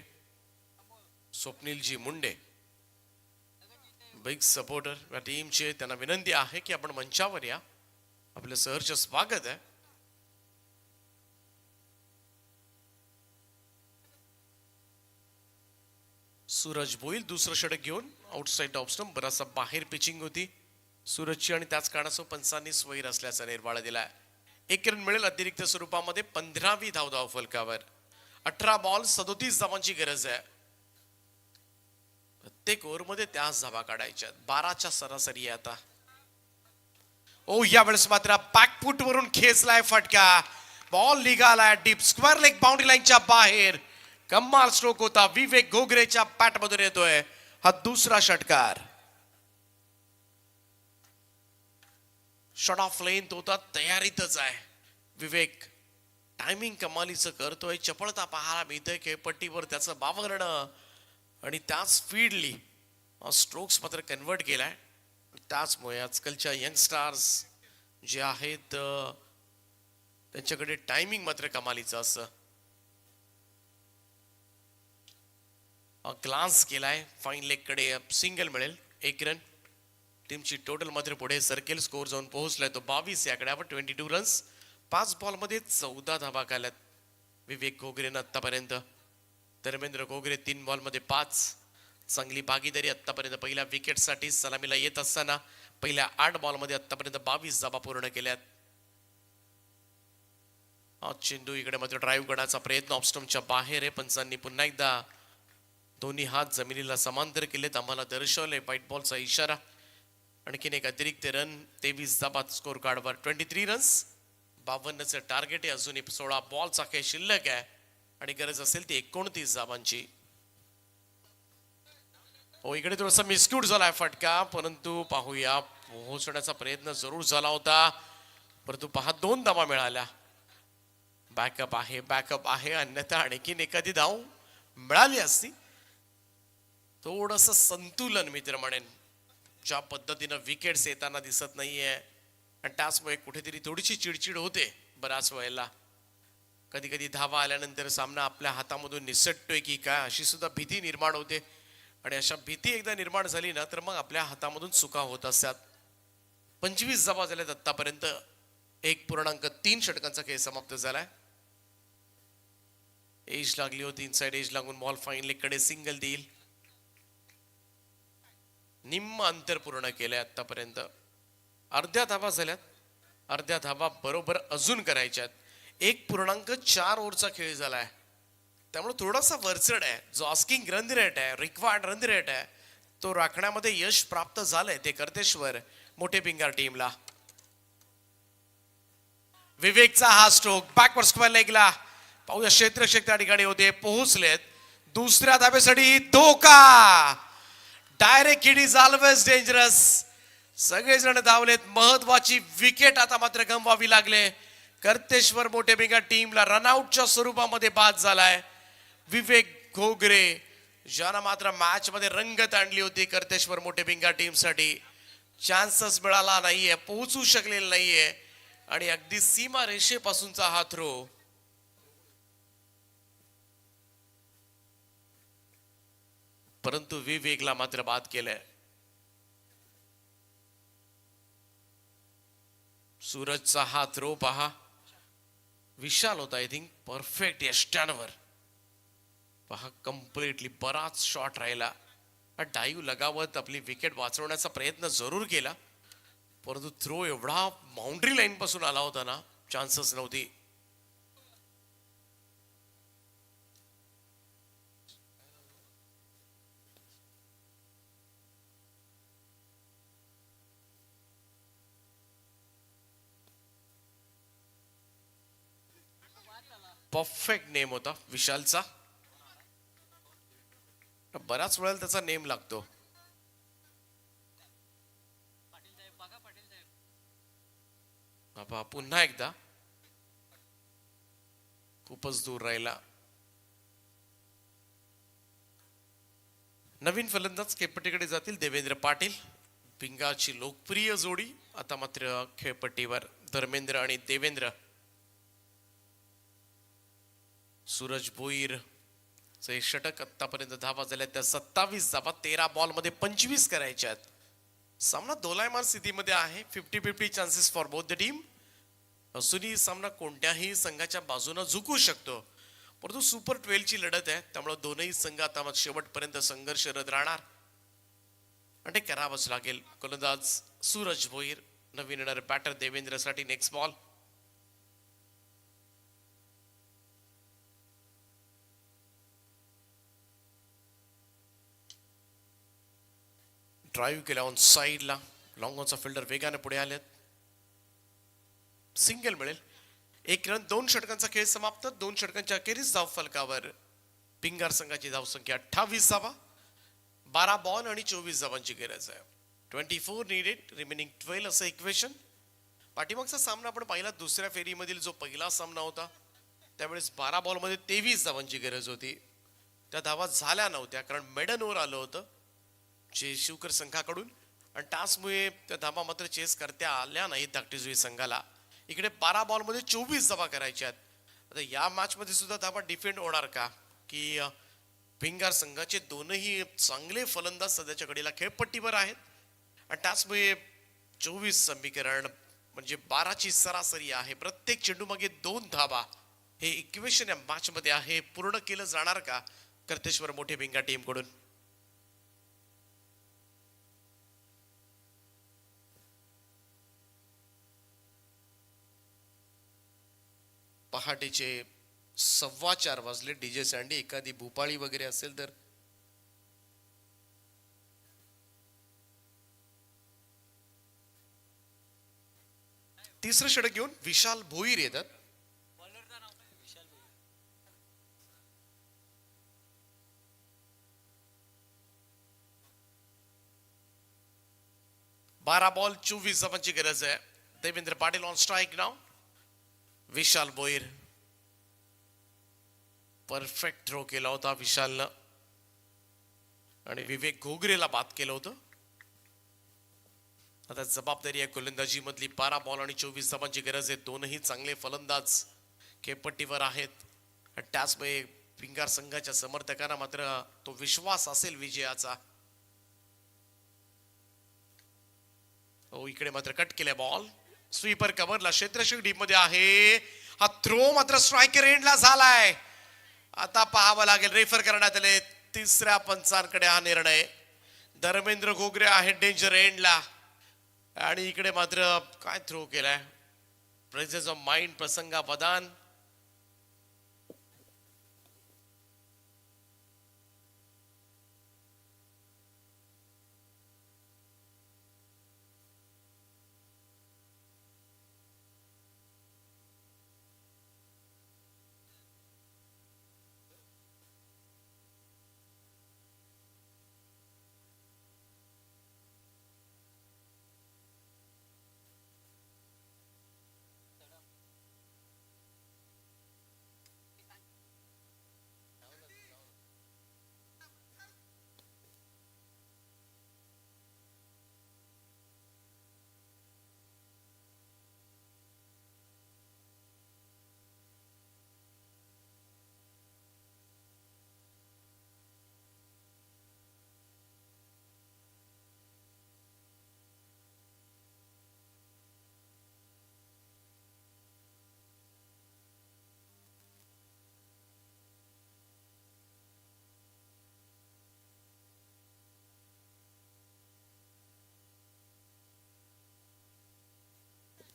स्वप्नीलजी मुंडे, बिग सपोर्टर या टीमचे, त्यांना विनंती आहे की आपण मंचावर या. आपलं सहर्ष स्वागत आहे. सूरज भोईल दुसरं षटक घेऊन आउटसाइड ऑफ स्टंप. बराचसा बाहेर पिचिंग होती सूरजची, आणि त्याच कारणासह पंचांनी स्वैर असल्याचा निर्वाळा दिलाय. 1 रन मिळेल अतिरिक्त स्वरूपामध्ये. 15वी धाव फलकावर. 18 बॉल 37 धावांची गरज आहे. प्रत्येक ओव्हरमध्ये त्याच धावा काढायच्या. 12च्या सरासरी आहे आता. ओ यावेळेस मात्र बॅकफूट वरून खेचलाय फटका. बॉल निघालाय डीप स्क्वेअर लेग बाउंड्री लाईनच्या बाहेर. कमाल स्ट्रोक होता. विवेक गोगरेच्या पॅटमधून येतोय हा दुसरा षटकार. शॉट ऑफ लेंथ होता, तयारीतच आहे विवेक. टायमिंग कमालीचं करतोय, चपळता पाहायला मिळतंय खेळपट्टीवर त्याचं बावरणं आणि त्याच स्पीडली स्ट्रोक्स मात्र कन्वर्ट केलाय. त्याचमुळे आजकालच्या यंगस्टार्स जे आहेत त्यांच्याकडे टायमिंग मात्र कमालीचं असं. ग्लान्स केलाय फाईन लेग कडे, सिंगल मिळेल, 1 रन. टीमची टोटल मात्र पुढे सर्केल स्कोर जाऊन पोहोचलाय तो 22 या आकड्यावर. 22 रन्स, 5 बॉलमध्ये 14 धावा केल्यात विवेक घोगरेनं आतापर्यंत. धर्मेंद्र घोगरे 3 बॉलमध्ये 5. चांगली भागीदारी आतापर्यंत पहिल्या विकेटसाठी सलामीला येत असताना पहिल्या 8 बॉलमध्ये आतापर्यंत 22 धावा पूर्ण केल्यात. चेंडू इकडे मात्र ड्राईव्ह करण्याचा प्रयत्न ऑफस्टम्पच्या बाहेर आहे. पंचांनी पुन्हा एकदा दोन्ही हात जमिनीला समांतर केलेत, आम्हाला दर्शवले व्हाईट बॉलचा इशारा. आणखीन एक अतिरिक्त रन, 23 धावा स्कोर कार्डवर. 23 रन्स, 52चं टार्गेट आहे. अजूनही 16 बॉलचा खेळ शिल्लक आहे आणि गरज असेल ती 29 धावांची. हो, इकडे थोडासा मिसक्यूट झालाय फटका, परंतु पाहूया, पोहोचण्याचा प्रयत्न जरूर झाला होता, परंतु पहा 2 धावा मिळाल्या. बॅकअप आहे, अन्यथा आणखीन एखादी धाव मिळाली असती. थोडस संतुलन मित्र म्हणेन, ज्या पद्धतीनं विकेट्स येताना दिसत नाहीये आणि त्याचमुळे कुठेतरी थोडीशी चिडचिड होते बऱ्याच वेळेला. कधी कधी धावा आल्यानंतर सामना आपल्या हातामधून निसटतोय की काय अशी सुद्धा भीती निर्माण होते. आणि अशा भीती एकदा निर्माण झाली ना तर मग आपल्या हातामधून चुका होत असतात. 25 धावा झाल्यात आतापर्यंत. 1.3 षटकांचा खेळ समाप्त झालाय. एज लागली होती, इनसाइड एज लागून बॉल फाईन लेग कडे सिंगल देईल. निम्म अंतर पूर्ण केलंय आतापर्यंत. अर्ध्या धावा झाल्यात, अर्ध्या धावा बरोबर अजून करायच्यात. 1.4 ओव्हरचा खेळ झालाय, त्यामुळे थोडासा वरचढ आहे. जो आस्किंग रन रेट आहे, रिक्वायर्ड रन रेट आहे, तो राखण्यामध्ये यश प्राप्त झालंय ते कर्तेश्वर मोठे पिंगार टीमला. विवेकचा हा स्ट्रोक बॅकवर्ड स्क्वेअर लेगला, पाहूया क्षेत्ररक्षक त्या ठिकाणी होते, पोहोचलेत. दुसऱ्या धाब्यासाठी धोका. Direct it is always dangerous. सगळेजण धावलेत. महत्वाची विकेट आता मात्र गमवावी लागले. कर्तेश्वर मोठे पिंगार टीमला रनआउटच्या स्वरूपामध्ये बाद झालाय. विवेक घोगरे ज्यानं मात्र मॅच मध्ये रंगत आणली होती कर्तेश्वर मोठे पिंगार टीमसाठी. चान्सेस मिळाला नाहीये, पोहोचू शकलेला नाहीये आणि अगदी सीमा रेषेपासूनचा हा थ्रो. परंतु विवेकला मात्र बाद केलंय. सूरजचा हा थ्रो पहा, विशाल होता, आय थिंक परफेक्ट यष्ट्यांवर पहा. कम्प्लिटली बराच शॉट राहिला. डाईव्ह लगावत आपली विकेट वाचवण्याचा प्रयत्न जरूर केला, परंतु थ्रो एवढा बाउंड्री लाईन पासून आला होता ना, चान्सेस नव्हती. परफेक्ट नेम होता विशालचा. बराच वेळेला त्याचा नेम लागतो. पुन्हा एकदा खूपच दूर राहिला. नवीन फलंदाज खेळपट्टीकडे जातील देवेंद्र पाटील. पिंगाची लोकप्रिय जोडी आता मात्र खेळपट्टीवर. धर्मेंद्र आणि देवेंद्र. सूरज भोईर चे षटक. आतापर्यंत धावा झाल्या त्या 27 धावा. 13 बॉल मध्ये 25 करायच्यात. सामना दोलायमान स्थितीमध्ये आहे. 50-50 chances for both the team. असूनही सामना कोणत्याही संघाच्या बाजूने झुकू शकतो, परंतु सुपर 12 ची लढत आहे, त्यामुळे दोनही संघ आता शेवटपर्यंत संघर्षरत राहणार आणि ते करावंच लागेल. गोलंदाज सूरज भोईर, नवीन येणारे बॅटर देवेंद्रसाठी नेक्स्ट बॉल. ड्राईव्ह केला ऑन साईडला. लॉंग ऑनचा फिल्डर वेगाने पुढे आलेत. सिंगल मिळेल. 1 रन. 2 षटकांचा खेळ समाप्त. 2 षटकांच्या अखेरीस धाव फलकावर पिंगार संघाची धावसंख्या 28 धावा. 12 बॉल आणि 24 धावांची गरज आहे. 24 नीडेड, रिमेनिंग 12 असं इक्वेशन. पाठीमागचा सामना आपण पाहिला दुसऱ्या फेरीमधील जो पहिला सामना होता त्यावेळेस 12 बॉलमध्ये 23 धावांची गरज होती. त्या धावा झाल्या नव्हत्या कारण मेडन ओव्हर आलं होतं जे शिवकर संघाकडून आणि त्याचमुळे त्या धावा मात्र चेस करता आल्या नाहीत धाकटीजुई संघाला. इकडे 12 बॉलमध्ये 24 धावा करायच्या आहेत. आता या मॅचमध्ये सुद्धा धावा डिफेंड होणार का की भिंगार संघाचे दोनही चांगले फलंदाज सध्याच्या घडीला खेळपट्टीवर आहेत आणि त्याचमुळे 24 समीकरण म्हणजे 12ची सरासरी आहे. प्रत्येक चेंडू मागे 2 धावा हे इक्वेशन या मॅच मध्ये आहे. पूर्ण केलं जाणार का कर्तेश्वर मोठे भिंगा टीम कडून? पहाटेचे 4:15 वाजले. डीजे सँडी एखादी भूपाळी वगैरे असेल तर तिसरं षटक घेऊन विशाल भोईर येतात. बारा बॉल 24 धावांची गरज आहे. देवेंद्र पाटील ऑन स्ट्राईक नाव. विशाल भोईर परफेक्ट थ्रो केला होता विशालनं आणि विवेक घोगरेला बाद केलं होतं. आता जबाबदारी आहे गोलंदाजी मधली. 12 बॉल आणि 24 धावांची गरज आहे. दोनही चांगले फलंदाज खेळपट्टीवर आहेत. त्याचमुळे भिंगार संघाच्या समर्थकांना मात्र तो विश्वास असेल विजयाचा. हो इकडे मात्र कट केले बॉल. स्वीपर कव्हरला क्षेत्ररक्षक डीप मध्ये आहे. हा थ्रो मात्र स्ट्रायकर एंडला झालाय. आता पाहावं लागेल. रेफर करण्यात आले. तिसऱ्या पंचांकडे हा निर्णय. धर्मेंद्र घोगरे आहे डेंजर एंडला आणि इकडे मात्र काय थ्रो केलाय. प्रेझेन्स ऑफ माइंड प्रसंगापदान.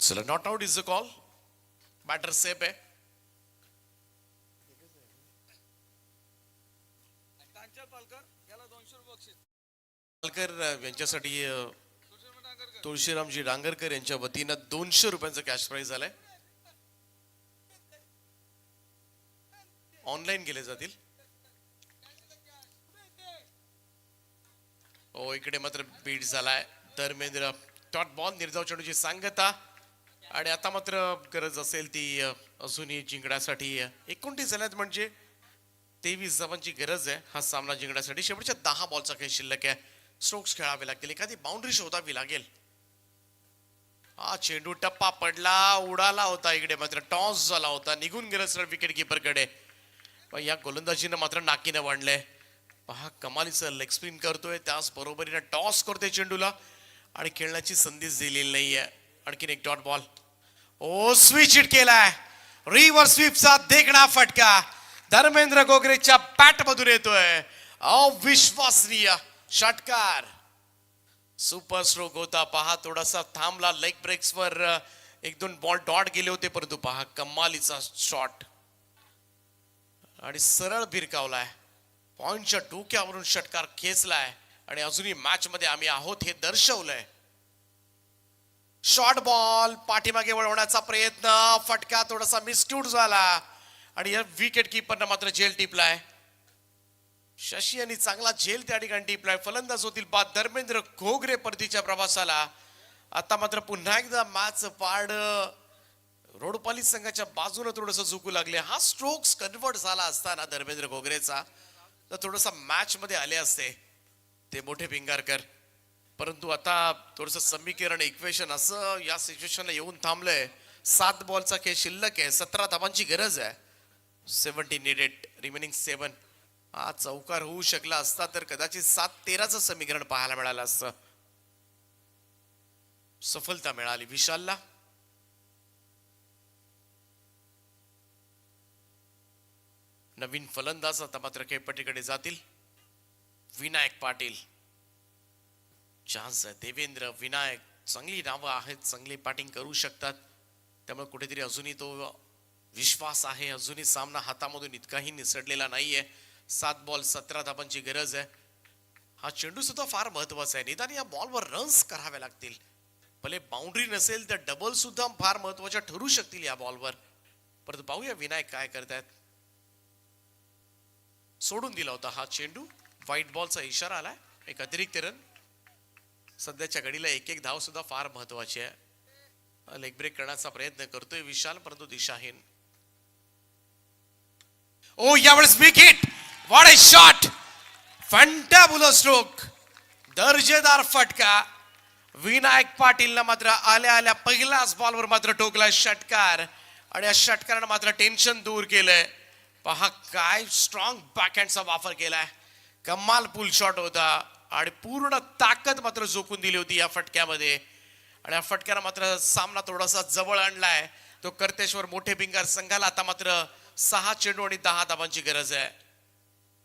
चला not out is the call. Batter safe आहे. पालकर यांच्यासाठी तुळशीरामजी डांगरकर यांच्या वतीनं 200 रुपयांचं कॅश प्राइज झालंय. ऑनलाईन केले जातील. हो इकडे मात्र बीट झालाय. धर्मेंद्र डॉट बॉल निर्धाव चेंडूची सांगता आणि आता मात्र गरज असेल ती अजूनही जिंकण्यासाठी 29 झाल्यात म्हणजे 23 धावांची गरज आहे हा सामना जिंकण्यासाठी. शेवटच्या 10 बॉलचा खेळ शिल्लक आहे. स्ट्रोक्स खेळावे लागतील. एखादी बाउंड्री शोधावी लागेल. हा चेंडू टप्पा पडला उडाला होता. इकडे मात्र टॉस झाला होता. निघून गेलं सर विकेट किपरकडे. पण या गोलंदाजीनं मात्र नाकीनं वाढलंय. पहा कमालीचं लेग स्पिन करतोय त्याच बरोबरीनं टॉस करतोय चेंडूला आणि खेळण्याची संधीच दिलेली नाहीये. आणखीन एक डॉट बॉल. ओ स्विच हिट केलाय. रिव्हर्स स्वीपचा देखणा फटका धर्मेंद्र घोगरेच्या बॅट मधून येतोय. अविश्वसनीय षटकार. सुपर स्ट्रोक होता. पहा थोडासा थांबला. लेग ब्रेक्स वर 1-2 बॉल डॉट गेले होते परंतु पहा कमालीचा शॉट आणि सरळ भिरकावलाय. पॉइंटच्या डोक्यावरून षटकार खेचलाय आणि अजूनही मॅच मध्ये आम्ही आहोत हे दर्शवलंय. शॉर्ट बॉल पाठीमागे वळवण्याचा प्रयत्न. फटका थोडासा मिसट्यूट झाला आणि या विकेट किपरनं मात्र झेल टिपलाय. शशी यांनी चांगला झेल त्या ठिकाणी टिपलाय. फलंदाज होतील बाद धर्मेंद्र घोगरे परतीच्या प्रवासाला. आता मात्र पुन्हा एकदा मॅच पाड रोडपाली संघाच्या बाजूने थोडस झुकू लागले. हा स्ट्रोक्स कन्वर्ट झाला असताना धर्मेंद्र घोगरेचा तर थोडासा मॅच मध्ये आले असते ते मोठे पिंगारकर. परंतु आता थोडस समीकरण इक्वेशन असं या सिच्युएशनला येऊन थांबलंय. 7 बॉलचा खेळ शिल्लक आहे. 17 धावांची गरज आहे. 70 नीडेड रिमेनिंग 7. हा चौकार होऊ शकला असता तर कदाचित 7-13चं समीकरण पाहायला मिळालं असतं. सफलता मिळाली विशालला. नवीन फलंदाज आता मात्र खेळपट्टीकडे जातील. विनायक पाटील. चान्स आहे. देवेंद्र, विनायक चांगली नावं आहेत. चांगली बॅटिंग करू शकतात. त्यामुळे कुठेतरी अजूनही तो विश्वास आहे. अजूनही सामना हातामधून इतकाही निसटलेला नाहीये. 7 बॉल 17 धावांची गरज आहे. हा चेंडू सुद्धा फार महत्वाचा आहे. निदान या बॉलवर रन्स करावे लागतील. भले बाउंड्री नसेल तर डबल सुद्धा फार महत्वाच्या ठरू शकतील या बॉलवर. परंतु पाहूया विनायक काय करतायत. सोडून दिला होता हा चेंडू. व्हाईट बॉलचा इशारा आलाय. एक अतिरिक्त रन. सध्याच्या घडीला एक धाव सुद्धा फार महत्वाची आहे. लेग ब्रेक करण्याचा प्रयत्न करतोय विशाल परंतु दिशाहीन. ओ यावेळेस big hit. What a shot. Fantabulous stroke. दर्जेदार फटका. विनायक पाटीलला मात्र आल्या आल्या पहिल्याच बॉलवर मात्र ठोकला षटकार आणि या षटकारानं मात्र टेन्शन दूर केलंय. पहा काय स्ट्रॉंग बॅकहँडचा वापर केलाय. कमाल पुल शॉट होता आणि पूर्ण ताकद मात्र झोकून दिली होती या फटक्यामध्ये. आणि या फटक्यानं मात्र सामना थोडासा जवळ आणलाय. तो कर्तेश्वर मोठे भिंगार संघाला आता मात्र 6 चेंडू आणि 10 धावांची गरज आहे.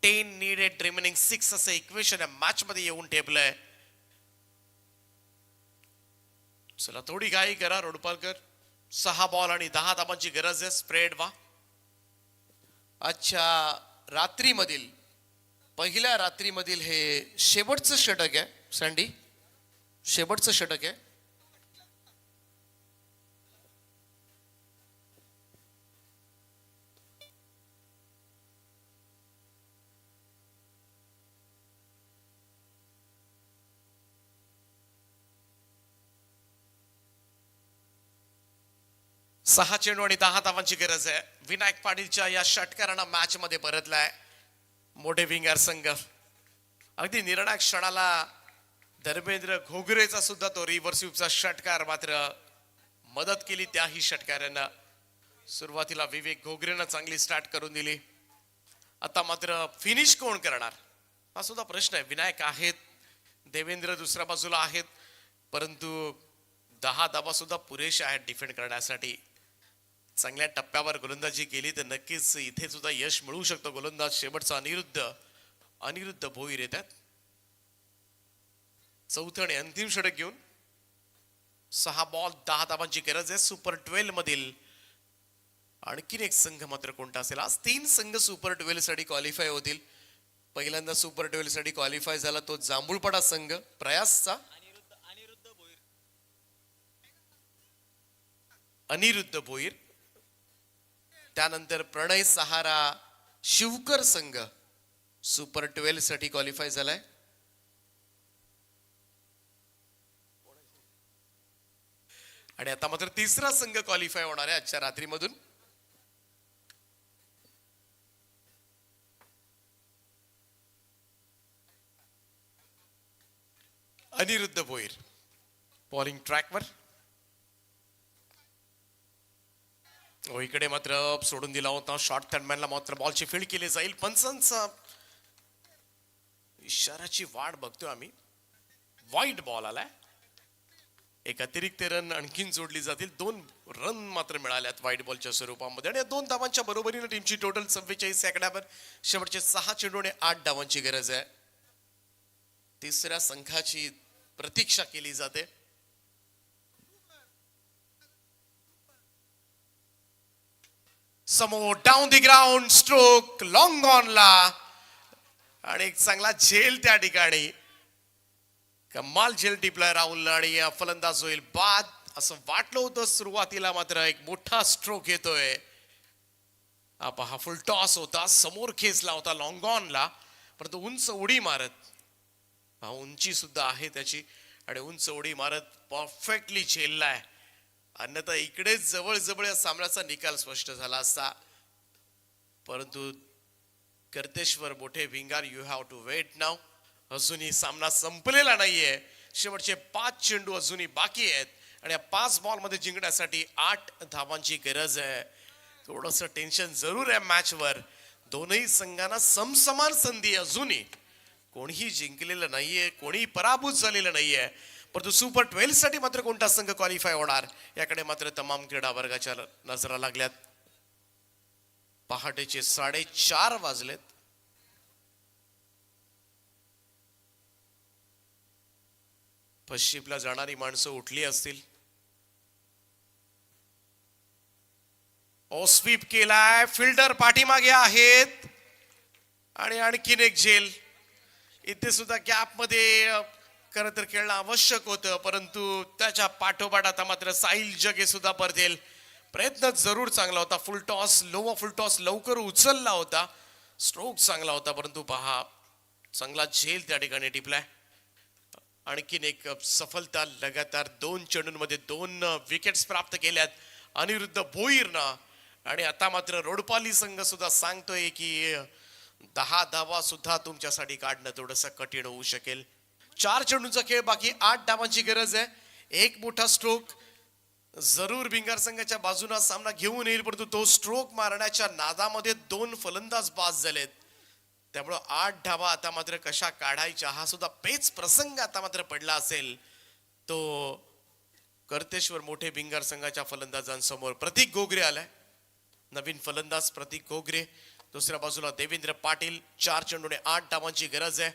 10 नीडेड रिमेनिंग 6 असं इक्वेशन या मॅच मध्ये येऊन ठेपलंय. चला थोडी घाई करा रोडपालकर. 6 बॉल आणि 10 धावांची गरज आहे. स्प्रेड व्हा. अच्छा रात्रीमधील पहिल्या रात्रीमधील हे शेवटचं षटक आहे सँडी. शेवटचं षटक आहे. सहा चेंडू आणि 10 धावांची गरज आहे. विनायक पाटीलच्या या षटकारानं मॅच मध्ये परतलाय मोठे विंगर संघ. अगदी निर्णायक क्षणाला धर्मेंद्र घोगरेचा सुद्धा तो रिव्हर्सिव्हचा षटकार मात्र मदत केली त्याही षटकारानं. सुरुवातीला विवेक घोगरेनं चांगली स्टार्ट करून दिली. आता मात्र फिनिश कोण करणार हा सुद्धा प्रश्न आहे. विनायक आहेत. देवेंद्र दुसऱ्या बाजूला आहेत. परंतु 10 धावा सुद्धा पुरेशा आहेत डिफेंड करण्यासाठी. चांगल्या टप्प्यावर गोलंदाजी केली तर नक्कीच इथे सुद्धा यश मिळू शकतो. गोलंदाज शेवटचा अनिरुद्ध भोईर येतात. चौथं आणि अंतिम षटक घेऊन 6 बॉल 10 धावांची गरज आहे. सुपर 12 मधील आणखीन एक संघ मात्र कोणता असेल. आज 3 संघ सुपर 12 साठी क्वालिफाय होतील. पहिल्यांदा सुपर 12 साठी क्वालिफाय झाला तो जांभूळपाडा संघ प्रयासचा. अनिरुद्ध भोईर. त्यानंतर प्रणय सहारा शिवकर संघ सुपर 12 साठी क्वालिफाय झालाय. आणि आता मात्र तिसरा संघ क्वालिफाय होणार आहे आजच्या रात्रीमधून. अनिरुद्ध भोईर बॉलिंग ट्रॅकवर. इकडे मात्र सोडून दिला होता शॉर्ट थर्डमॅनला मात्र बॉलची फील्ड केली जाईल. पंचांचा इशाराची वाट बघतोय आम्ही. वाईट बॉल आलाय. एक अतिरिक्त रन आणखीन जोडली जातील. 2 रन मात्र मिळाल्यात व्हाईट बॉलच्या स्वरूपामध्ये. आणि या 2 धावांच्या बरोबरीने टीमची टोटल 44 आकड्यावर शेवटचे 6 चेंडू आणि 8 धावांची गरज आहे. तिसऱ्या संघाची प्रतीक्षा केली जाते. समोर down the ground stroke long ऑनला आणि एक चांगला झेल त्या ठिकाणी. कमाल झेल टिपलाय राहुल आणि फलंदाज होईल बाद असं वाटलं होतं सुरुवातीला. मात्र एक मोठा स्ट्रोक येतोय. हा फुल टॉस होता. समोर खेचला होता लॉंग ऑनला. परंतु उंच उडी मारत उंची सुद्धा आहे त्याची आणि उंच उडी मारत परफेक्टली झेललाय. अन्यथा इकडे जवळ या सामन्याचा निकाल स्पष्ट झाला असता. परंतु कर्तेश्वर मोठे भिंगार, you have to wait now. अजूनही सामना संपलेला नाहीये. शेवटचे 5 चेंडू अजूनही बाकी आहेत आणि या 5 बॉल मध्ये जिंकण्यासाठी 8 धावांची गरज आहे. थोडंसं टेन्शन जरूर आहे मॅचवर. दोनही संघांना समसमान संधी अजूनही. कोणीही जिंकलेलं नाहीये, कोणीही पराभूत झालेलं नाहीये. परंतु सुपर 12 साठी मात्र कोणता संघ क्वालिफाय होणार याकडे मात्र तमाम क्रीडा वर्गाच्या नजरा लागल्यात. पहाटेचे 4:30 वाजलेत. पश्चिमला जाणारी माणसं उठली असतील. स्वीप केलाय, फिल्डर पाठीमागे आहेत आणि आणखीन एक झेल. इथे सुद्धा गॅप मध्ये खरं तर खेळणं आवश्यक होतं, परंतु त्याच्या पाठोपाठ आता मात्र साहिल जगे सुद्धा परतेल. प्रयत्न जरूर चांगला होता. फुल टॉस लवकर उचलला होता. स्ट्रोक चांगला होता, परंतु पहा चांगला झेल त्या ठिकाणी टिपलाय. आणखीन एक सफलता. लगातार 2 चेंडूंमध्ये 2 विकेट्स प्राप्त केल्यात अनिरुद्ध भोईरनं. आणि आता मात्र रोडपाली संघ सुद्धा सांगतोय की 10 धावा सुद्धा तुमच्यासाठी काढणं थोडंसं कठीण होऊ शकेल. 4 चेंडूंचा खेळ बाकी, 8 धावांची गरज आहे. एक मोठा स्ट्रोक जरूर भिंगार संघाच्या बाजूने सामना घेऊन येईल, परंतु तो स्ट्रोक मारण्याच्या नादामध्ये 2 फलंदाज बाद झालेत. त्यामुळं 8 धावा आता मात्र कशा काढायच्या हा सुद्धा पेच प्रसंग आता मात्र पडला असेल. तो कर्तेश्वर मोठे भिंगार संघाच्या फलंदाजांसमोर प्रतीक घोगरे आलाय. नवीन फलंदाज प्रतीक घोगरे. दुसऱ्या बाजूला देवेंद्र पाटील. 4 चेंडूने 8 धावांची गरज आहे.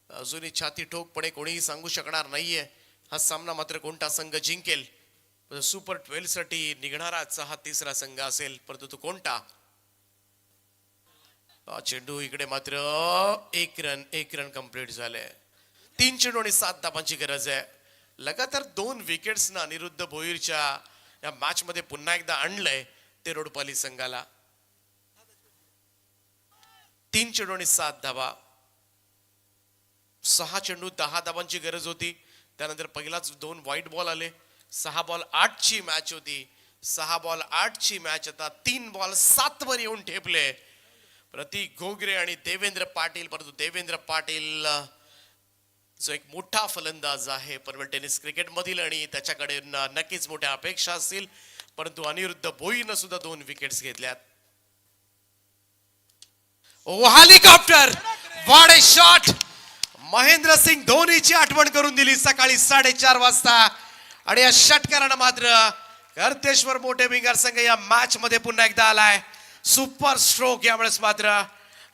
अजूनही छाती ठोकपणे कोणीही सांगू शकणार नाहीये हा सामना मात्र कोणता संघ जिंकेल. सुपर 12 साठी निघणारा हा तिसरा संघ असेल, परंतु तो कोणता. चेंडू इकडे मात्र एक रन कंप्लीट झाले. 3 चेंडू आणि 7 धावांची गरज आहे. लगातार 2 विकेट्स ना अनिरुद्ध भोईरच्या या मॅच मध्ये पुन्हा एकदा आणलंय ते रोडपाली संघाला. 3 चेंडू आणि 7 धावा. 6 चेंडू 10 धावांची गरज होती. त्यानंतर पहिलाच 2 व्हाईट बॉल आले. 6 बॉल 8 ची मॅच होती. 6 बॉल 8 ची मॅच आता 3 बॉल 7 वर येऊन ठेपले प्रतीक घोगरे आणि देवेंद्र पाटील. परंतु देवेंद्र पाटील जो एक मोठा फलंदाज आहे पनवेल टेनिस क्रिकेट मधील आणि त्याच्याकडे नक्कीच मोठ्या अपेक्षा असतील, परंतु अनिरुद्ध भोईरनं सुद्धा 2 विकेट्स घेतल्यात. हेलिकॉप्टर वाडे शॉट. महेंद्रसिंग धोनीची आठवण करून दिली सकाळी 4:30 वाजता. आणि या षटकारानं मात्र कर्तेश्वर मोठे भिंगार संघ या मॅच मध्ये पुन्हा एकदा आलाय. सुपर स्ट्रोक यावेळेस मात्र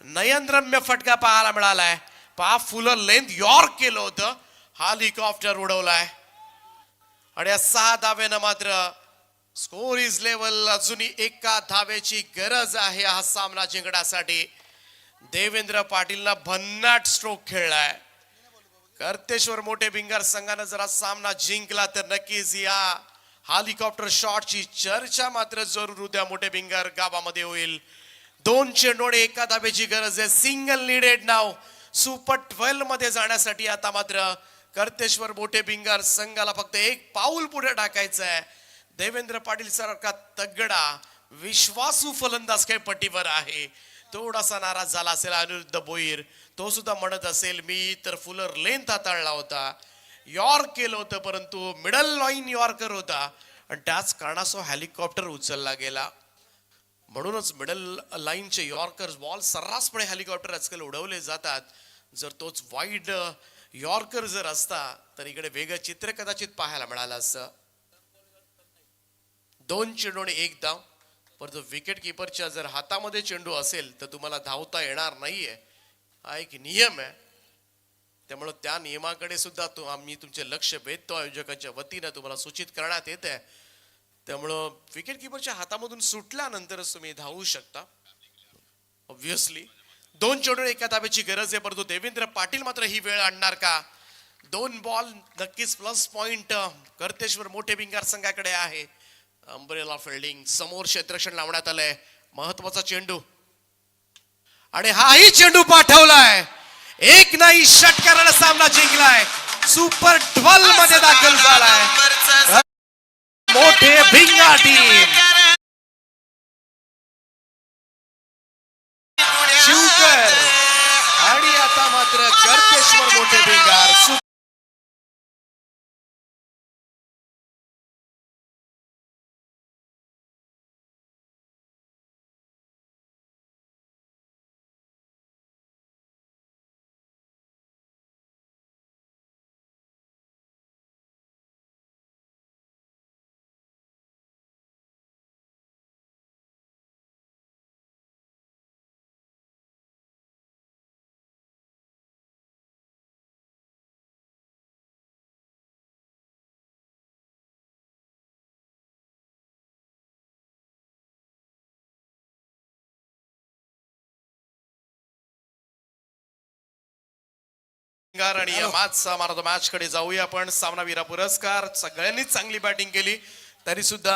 नयनरम्य फटका पाहायला मिळालाय. पहा फुल लेंथ यॉर्क केलं होतं, हेलिकॉप्टर उडवलाय आणि या 6 धाव्यानं मात्र स्कोर इज लेवल. अजूनही 1 धावेची गरज आहे हा सामना जिंकण्यासाठी. देवेंद्र पाटीलनं भन्नाट स्ट्रोक खेळलाय. कर्तेश्वर मोठे भिंगार संघानं जरा सामना जिंकला तर नक्कीच या हेलिकॉप्टर शॉटची चर्चा मात्र जरूर उद्या मोठे भिंगार गावामध्ये होईल. 2 चेंडू आणि 1 धावेची गरज आहे. सिंगल नीडेड नाव सुपर 12 मध्ये जाण्यासाठी आता मात्र कर्तेश्वर मोठे भिंगार संघाला फक्त 1 पाऊल पुढे टाकायचं आहे. देवेंद्र पाटील सारखा तगडा विश्वासू फलंदाज काही पट्टीवर आहे. थोडासा नाराज झाला असेल अनिरुद्ध भोईर. तो सुद्धा म्हणत असेल मी तर फुलर लेंथ हाताळला होता, यॉर्क केलं होतं, परंतु मिडल लाईन यॉर्कर होता आणि त्याच कारणासह हेलिकॉप्टर उचलला गेला. म्हणूनच मिडल लाईनचे यॉर्कर बॉल सर्रासपणे हेलिकॉप्टर आजकाल उडवले जातात. जर तोच वाईड यॉर्कर जर असता तर इकडे वेगळं चित्र कदाचित पाहायला मिळालं असतं. 2 चेंडू आणि 1 धाव. परंतु विकेट किपरच्या जर हातामध्ये चेंडू असेल तर तुम्हाला धावता येणार नाहीये, हा एक नियम आहे. त्यामुळे त्या नियमाकडे सुद्धा आम्ही तुमचे लक्ष वेधतो आयोजकांच्या वतीनं तुम्हाला सूचित करण्यात येत आहे. त्यामुळं विकेट किपरच्या हातामधून सुटल्यानंतरच तुम्ही धावू शकता. ऑब्व्हियसली 2 चेंडू 1 धावेची गरज आहे, परंतु देवेंद्र पाटील मात्र ही वेळ आणणार का. 2 बॉल नक्कीच प्लस पॉइंट कर्तेश्वर मोठे भिंगार संघाकडे आहे. अंब्रेला फिल्डिंग समोर क्षेत्ररक्षण लावण्यात आलंय. महत्वाचा चेंडू आणि हाही चेंडू पाठवलाय. 1 नाही षटकारानं सामना जिंकलाय. सुपर 12 मध्ये दाखल झालाय. मोठे भिंगा टीम. शिवकर आणि आता मात्र गर्तेश्वर मोठे भिंगार. आणि या मॅच कडे जाऊया आपण. सामनावीरा पुरस्कार. सगळ्यांनीच चांगली बॅटिंग केली तरी सुद्धा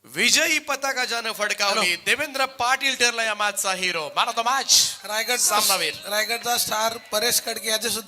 विजयी पताका ज्यानं फडकावली देवेंद्र पाटील ठरला या मॅचचा hero. Man of the match Raigad सामनावीर. रायगडचा स्टार परेश कडके याचे सुद्धा